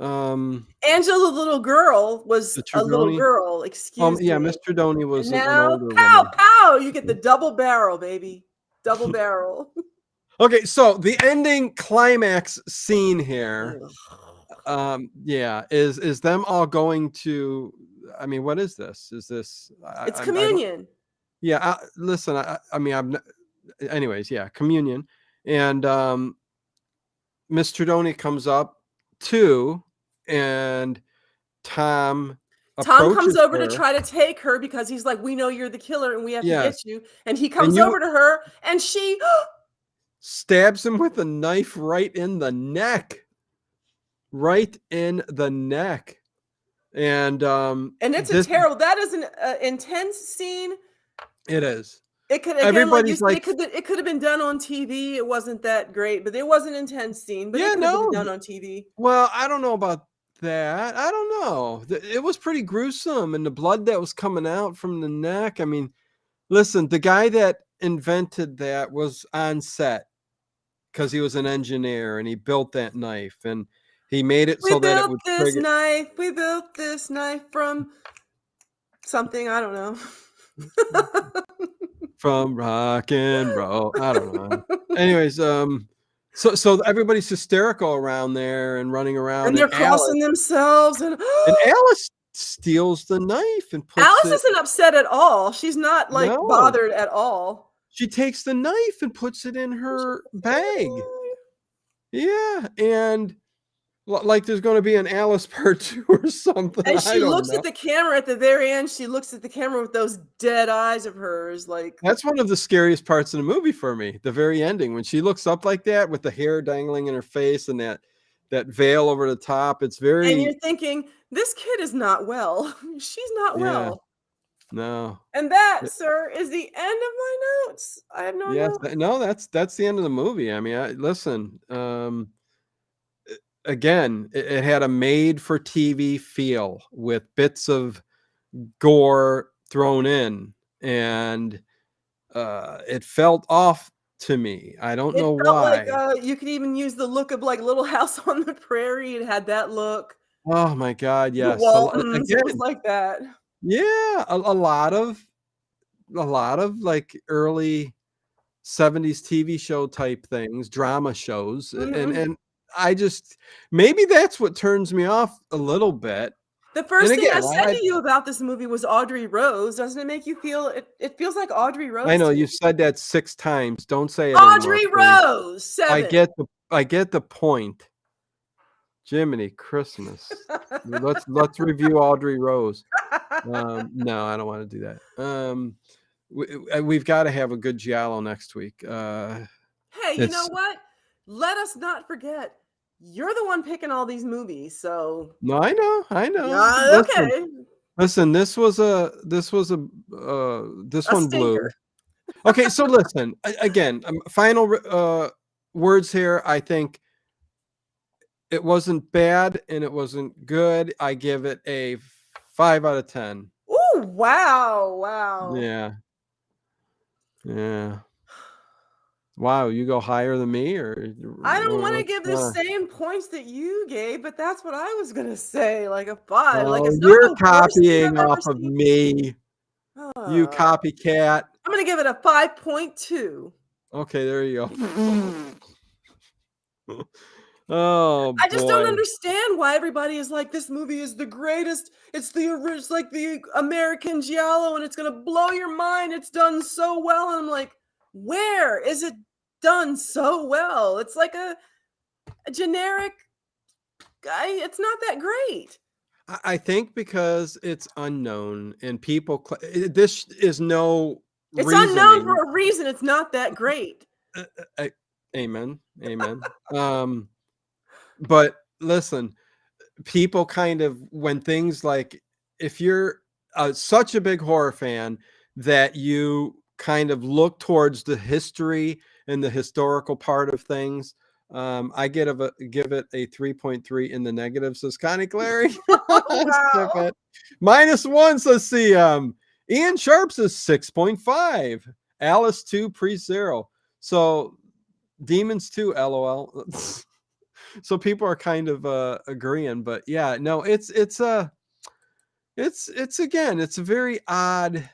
Angela, the little girl, was the a little Tredoni. girl. Excuse Yeah, me. Miss Tredoni was And an now, older pow, woman. pow! You get the double barrel, baby. Double barrel. Okay, so the ending climax scene here, yeah, is them all going to. I mean, what is this? Is this? It's I don't. communion. Yeah, listen. I mean, anyways, yeah, communion, and Miss Tredoni comes up too, and Tom Tom comes approaches over to her. try to take her because he's like, we know you're the killer and we have to Yes, get you. And he and comes you over to her and she stabs him with a knife right in the neck. Right in the neck. And it's a this terrible, that is an intense scene. it is. It could, again, like you Everybody's said, like, it could have been done on TV. It wasn't that great, but it was an intense scene, but it yeah, could have been no. done on TV. Well, I don't know about that. I don't know. It was pretty gruesome, and the blood that was coming out from the neck. I mean, listen, the guy that invented that was on set because he was an engineer and he built that knife and he made it so that it would trigger. We built this knife from something, I don't know. From rock and roll. I don't know. Anyways, so everybody's hysterical around there and running around, And they're crossing themselves and Alice steals the knife and puts Alice it. isn't upset at all. She's not like No, bothered at all. she takes the knife and puts it in her bag. Yeah, and like there's going to be an Alice part 2 or something. And I she don't looks know. at the camera at the very end. She looks at the camera with those dead eyes of hers. Like, That's one of the scariest parts of the movie for me. The very ending when she looks up like that with the hair dangling in her face and that veil over the top. It's and very you're thinking, this kid is not well. She's not yeah. well. No. And that, sir, is the end of my notes. I have no Yes, notes. no, that's the end of the movie. I mean, listen. Again, it had a made-for-TV feel with bits of gore thrown in, and it felt off to me. I don't It know felt like why. you could even use the look of like Little House on the Prairie. It had that look. Oh my God, The yes. Waltons. It was Again, like that. yeah, a lot of like early 70s TV show type things, drama shows, and I just maybe that's what turns me off a little bit. The And first thing I again, said to you about this movie was Audrey Rose. Doesn't it make you feel it feels like Audrey Rose? I know to me. you've said that 6 times. Don't say it anymore, Audrey please. Rose, 7. I get the point. Jiminy Christmas. Let's review Audrey Rose. No, I don't want to do that. We've got to have a good Giallo next week. Hey, you know what? Let us not forget, you're the one picking all these movies, so No, I know. yeah, okay. Listen, this A one blew. stinker. Okay, so listen, again, final words here. I think it wasn't bad and it wasn't good. I give it a 5 out of 10. Ooh, wow. Yeah. Yeah. Wow, you go higher than me, or I don't want to what's give the going on? same points that you gave, but that's what I was gonna say, like a 5. Like, Oh, it's not you're the worst thing copying I've ever off of seen. me. You Uh, copycat. I'm gonna give it a 5.2. Okay, there you go. Oh I just don't boy. understand why everybody is like, "This movie is the greatest. It's like the American Giallo, and it's gonna blow your mind. It's done so well." And I'm like, "Where is it done so well? It's like a generic guy. It's not that great." I think because it's unknown and people this is no It's unknown reasoning. for a reason. It's not that great. uh, uh, Amen. But listen, people kind of, when things like, if you're such a big horror fan that you kind of look towards the history and the historical part of things, I give it a 3.3 in the negative, says Connie Clary. Skip Wow. it. -1 says see Ian Sharp says 6.5. Alice 2 pre-zero. So Demons 2 LOL. So people are kind of agreeing, but yeah, no, it's again, it's a very odd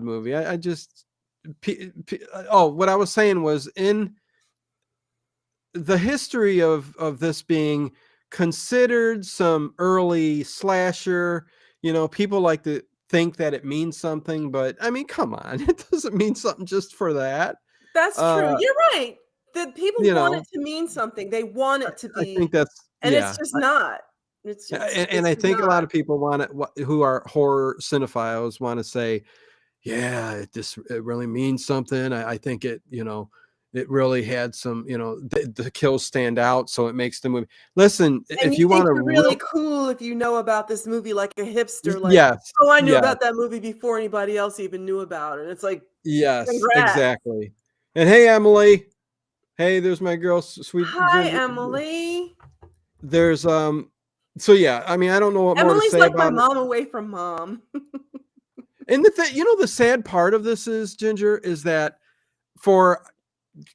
movie. I just what I was saying was, in the history of this being considered some early slasher, people like to think that it means something, but I mean, come on, it doesn't mean something just for that. That's true. uh You're right. The people you want it know to mean something. They want it to I think be, that's, and it's yeah. just not. And It's I just think a lot not. of people want it, who are horror cinephiles, want to say, yeah, it really means something. I think it really had some, the kills stand out, so it makes the movie. Listen, And if you you think want to you're really cool if you know about this movie like a hipster, like, yes, "Oh, I knew yes, about that movie before anybody else even knew about it." It's like, yes, congrats. exactly. And hey, Emily, hey, there's my girl, sweet Hi, ginger. Emily. There's so yeah, I mean, I don't know what more to Emily's say like my about it. mom away from mom. And the thing, the sad part of this is, Ginger, is that for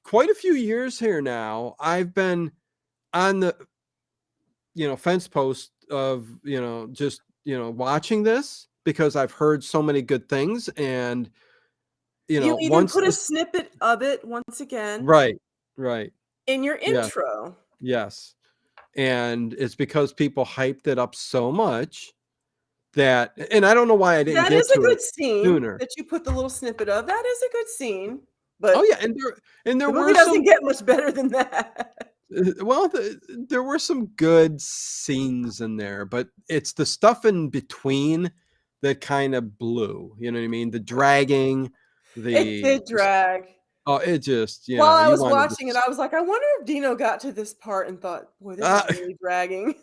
quite a few years here now, I've been on the fence post of just watching this, because I've heard so many good things. And You even once put a this, snippet of it once again right, in your yeah, intro. yes, and it's because people hyped it up so much that, and I don't know why I didn't That get is a to it good scene sooner. that you put the little snippet of. That is a good scene, Oh but yeah, and there the movie were doesn't some, get much better than that. well, there were some good scenes in there, but it's the stuff in between that kind of blew. You know what I mean? The dragging, It the did drag. oh, it just, While I you was wanted to. watching it, I was like, "I wonder if Dino got to this part and thought, 'Boy, this Uh, is really dragging.'"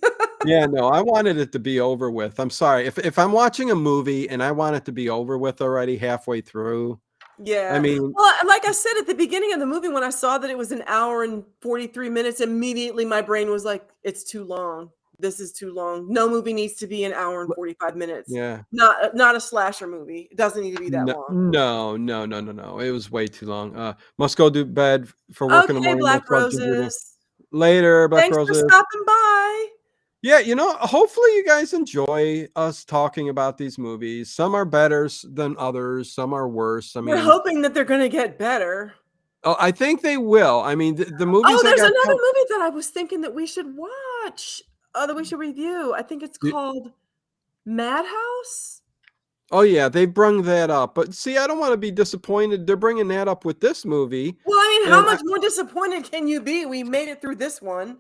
yeah, no, I wanted it to be over with. I'm sorry if I'm watching a movie and I want it to be over with already halfway through. I Yeah. mean, Well, like I said at the beginning of the movie, when I saw that it was an hour and 43 minutes, immediately my brain was like, "It's too long. This is too long. No movie needs to be an hour and 45 minutes. yeah. Not a slasher movie. It doesn't need to be that No, long." no, no, no, no, no. It was way too long. Must go to bed for work in the Okay, morning. Much Black love, Ginger. Roses. Later, Black Thanks for Roses. stopping by. Yeah, hopefully you guys enjoy us talking about these movies. Some are better than others, some are worse. I We're mean, hoping that they're gonna get better. oh, I think they will. I mean, the movies Oh, that there's got another movie that I was thinking that we should watch, that we should review. I think it's y- called Madhouse? oh yeah, they brung that up. But see, I don't want to be disappointed. They're bringing that up with this movie. Well, I mean, how And much more disappointed can you be? We made it through this one.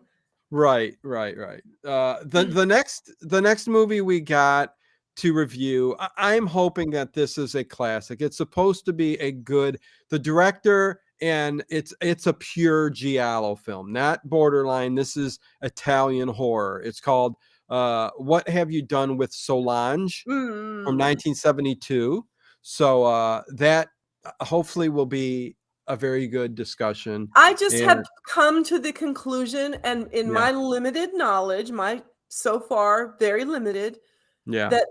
right, right, right. The next movie we got to review, I'm hoping that this is a classic. It's supposed to be a good. The director and it's a pure giallo film, not borderline. This is Italian horror. It's called What Have You Done with Solange from Mm. 1972. So that hopefully will be a very good discussion. I just have And come to the conclusion, and in yeah, my limited knowledge, my so far very limited, yeah. that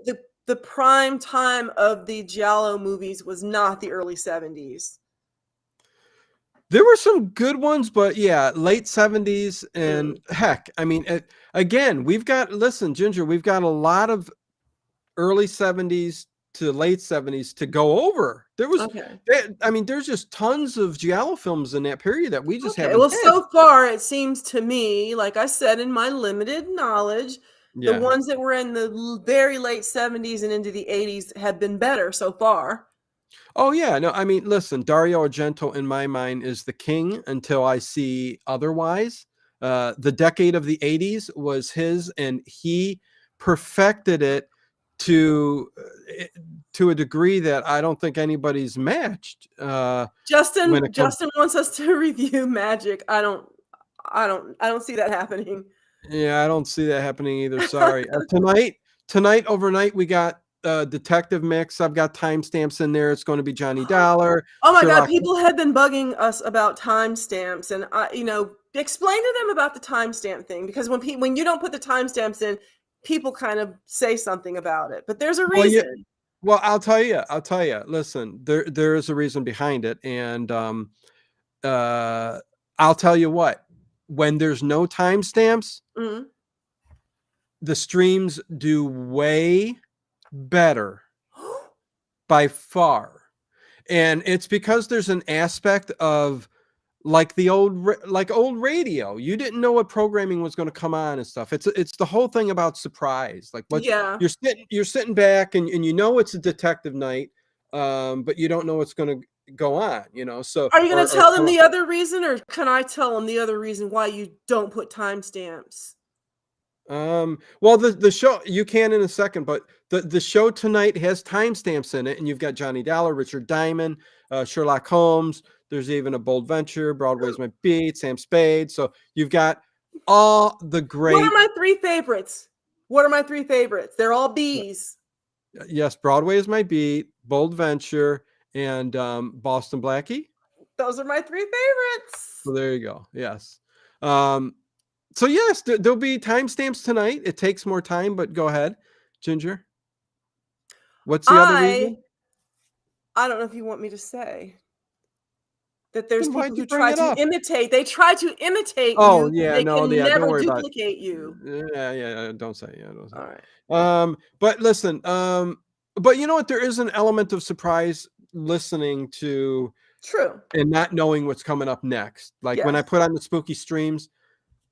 the prime time of the Giallo movies was not the early 70s. There were some good ones, but yeah, late 70s, and Mm. heck, I mean, again, listen, Ginger, we've got a lot of early 70s to late 70s to go over. Okay. I mean, there's just tons of giallo films in that period that we just Okay, haven't well, hit. so far, it seems to me, like I said, in my limited knowledge, the Yeah. ones that were in the very late 70s and into the 80s have been better so far. Oh yeah, no, I mean, listen, Dario Argento in my mind is the king until I see otherwise. The decade of the 80s was his, and he perfected it to eh, to a degree that I don't think anybody's matched when it comes. Justin wants us to review Magic. I don't see that happening. Yeah, I don't see that happening either. Sorry. Tonight overnight we got Detective Mix. I've got timestamps in there. It's going to be Johnny Dollar, Oh my God, Sherlock. people have been bugging us about timestamps, and explain to them about the timestamp thing, because when you don't put the timestamps in, people kind of say something about it, but there's a Well, yeah, reason. well, I'll tell you. I'll tell you. Listen, there is a reason behind it, and uh, I'll tell you what. When there's no timestamps, Mhm. the streams do way better by far, and it's because there's an aspect of like old radio. You didn't know what programming was going to come on and stuff. It's the whole thing about surprise. Like what Yeah. you're sitting back and you know it's a detective night, but you don't know what's going to go on. So Are you gonna or tell them the other reason, or can I tell them the other reason why you don't put timestamps? well, the show you can in a second, but the show tonight has timestamps in it, and you've got Johnny Dollar, Richard Diamond, Sherlock Holmes. There's even a Bold Venture, Broadway's My Beat, Sam Spade. So you've got all the What are great. my 3 favorites? What are my 3 favorites? They're all B's. Yes, Broadway is My Beat, Bold Venture, and Boston Blackie. Those are my 3 favorites. So there you go. Yes. Um, so yes, there'll be timestamps tonight. It takes more time, but go ahead, Ginger. What's the other I reason? I don't know if you want me to say that there's Then people why'd you who bring try it to up? imitate. They try to imitate Oh you, but yeah, they no, can yeah, don't never worry about it. duplicate you. Yeah, don't say, yeah, don't say. All right. But listen, but you know what? There is an element of surprise listening to True. and not knowing what's coming up next. Like when I Yes. put on the spooky streams,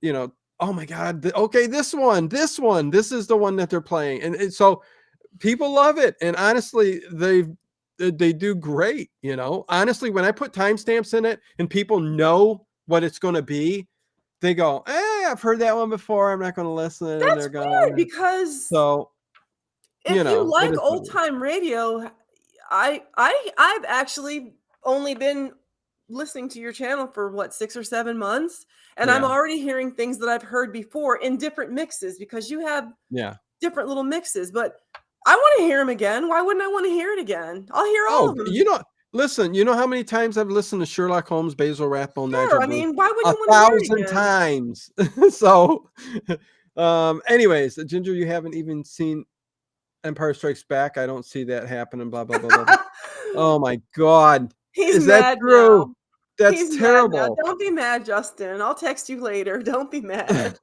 oh my God, okay, this this is the one that they're playing. And so people love it. And honestly, they do great. Honestly, when I put timestamps in it and people know what it's going to be, they go, I've heard that one before. I'm not going to listen. And That's they're weird going, because so, if you it like is what old it is. time radio, I've actually only been listening to your channel for what, 6 or 7 months, and I'm Yeah. already hearing things that I've heard before in different mixes, because you have Yeah. different little mixes. But I want to hear them again. Why wouldn't I want to hear it again? I'll hear all Oh, of them. listen, you know how many times I've listened to Sherlock Holmes, Basil Rathbone, Nigel Sure. I Bruce? mean, why wouldn't A you want to hear it thousand again? times. So, anyways, Ginger, you haven't even seen Empire Strikes Back. I don't see that happening. Blah blah blah blah blah. Oh my God, He's is that mad true? now. That's He's mad now. terrible. Don't be mad, Justin. I'll text you later. Don't be mad.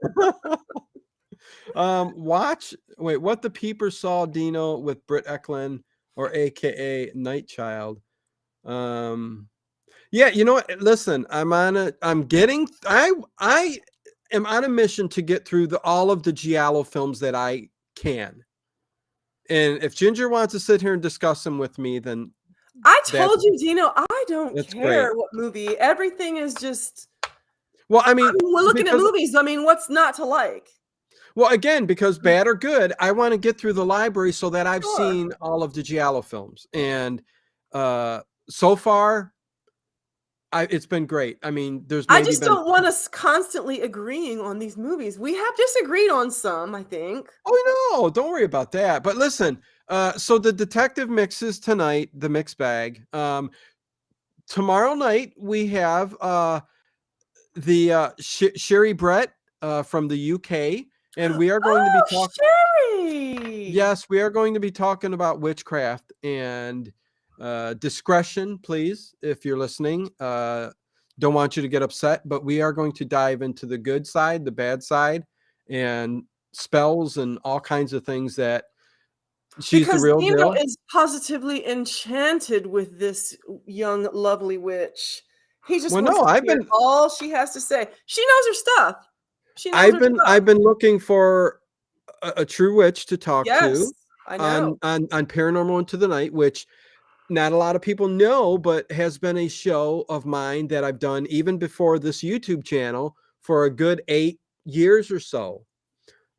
Wait, What the Peepers Saw Dino with Britt Eklund, or AKA Night Child. Yeah, you know what? Listen, I am on a mission to get through all of the Giallo films that I can. And if Ginger wants to sit here and discuss them with me, then I that's told you, Dino, I don't that's great. care what movie. Everything is just, Well, I mean, we're looking at because movies. I mean, what's not to like? again, because bad or good, I want to get through the library so that I've Sure. seen all of the Giallo films. And so far, It's been great. I mean, there's I maybe just been. don't want us constantly agreeing on these movies. We have disagreed on some, I think. Oh no, don't worry about that. But listen, so the detective mixes tonight, the mix bag. Tomorrow night we have the Sherry Brett from the UK, and we are going to be Oh, talking. Sherry! Yes, we are going to be talking about witchcraft and discretion, please, if you're listening. Don't want you to get upset, but we are going to dive into the good side, the bad side, and spells and all kinds of things that she's the Because real Dino deal. is positively enchanted with this young, lovely witch. He just Well, wants no, to hear all she has to say. She knows her stuff. She knows her stuff. I've been looking for a true witch to talk Yes, to I know. on Paranormal Into the Night, which not a lot of people know, but has been a show of mine that I've done even before this YouTube channel for a good 8 years or so.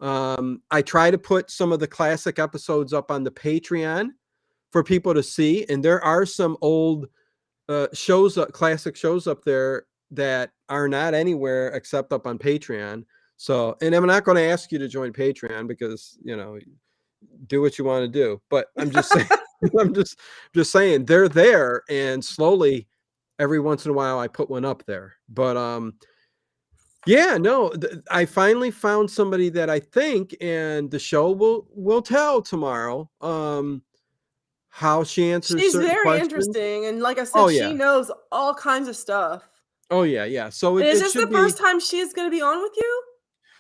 I try to put some of the classic episodes up on the Patreon for people to see, and there are some old shows, classic shows up there that are not anywhere except up on Patreon. So, and I'm not going to ask you to join Patreon because do what you want to do. But I'm just saying, I'm just saying they're there, and slowly, every once in a while, I put one up there. But yeah, no, I finally found somebody that I think, and the show will tell tomorrow how she answers She's certain very questions. interesting, and like I Oh said, she yeah, knows all kinds of stuff. oh yeah, yeah. So And is it this should the be. first time she is gonna be on with you?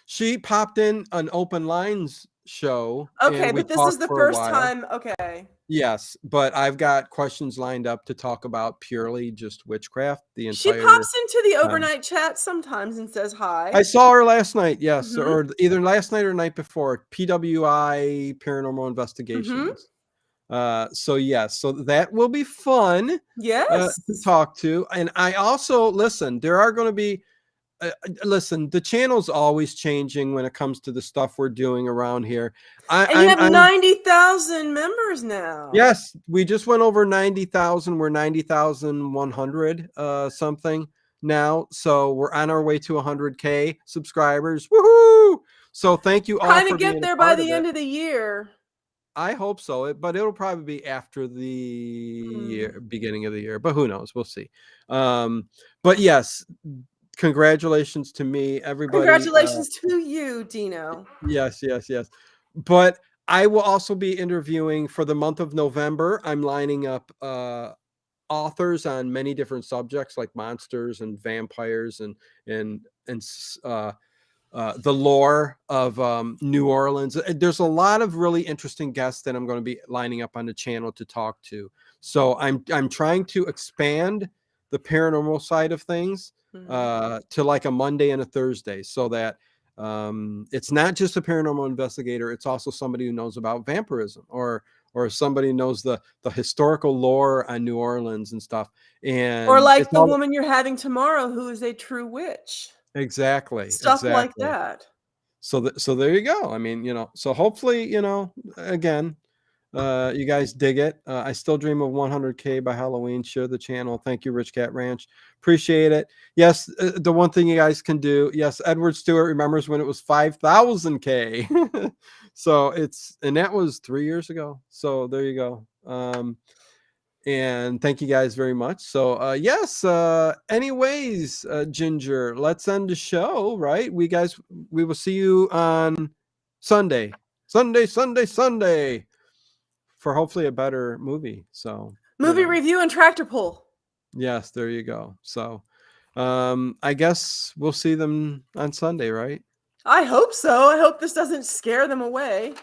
She popped in an open lines show, Okay, and we but this is talked the for a first while. time. Okay. Yes, but I've got questions lined up to talk about purely just witchcraft the She entire pops into the time. overnight chat sometimes and says I hi. saw her last night, yes, Mhm, or either last night or night before, PWI Paranormal mhm. Investigations. So yes, so that will be fun to Yes. talk to. And I also listen, there are going to be listen, the channel's always changing when it comes to the stuff we're doing around here. And you have I'm 90,000 members now. Yes, we just went over 90,000. We're 90,100 something now. So we're on our way to 100K subscribers. Woohoo! So thank you all Kinda for get being a there by part of the it. end of the year. I hope so, but it'll probably be after the Mm. beginning of the year, but who knows? We'll see. But yes, congratulations to me, everybody. Congratulations to you, Dino. Yes, yes, yes. But I will also be interviewing for the month of November. I'm lining up authors on many different subjects like monsters and vampires and the lore of New Orleans. There's a lot of really interesting guests that I'm going to be lining up on the channel to talk to. So I'm trying to expand the paranormal side of things Mhm. to like a Monday and a Thursday, so that it's not just a paranormal investigator; it's also somebody who knows about vampirism or somebody who knows the historical lore on New Orleans and stuff. Or And like it's the all woman you're having tomorrow who is a true witch. exactly, Stuff like exactly. that. So there you go. I mean, so hopefully, again, you guys dig it. I still dream of 100K by Halloween. Share the channel. Thank you, Rich Cat Ranch. Appreciate it. Yes, the one thing you guys can do. Yes, Edward Stewart remembers when it was 5,000K. And that was 3 years ago. So there you go. And thank you guys very much. So yes, anyways, Ginger, let's end the show, right? We will see you on Sunday. Sunday for hopefully a better movie. So, Movie review and tractor pull. yes, there you go. So I guess we'll see them on Sunday, right? I hope so. I hope this doesn't scare them away.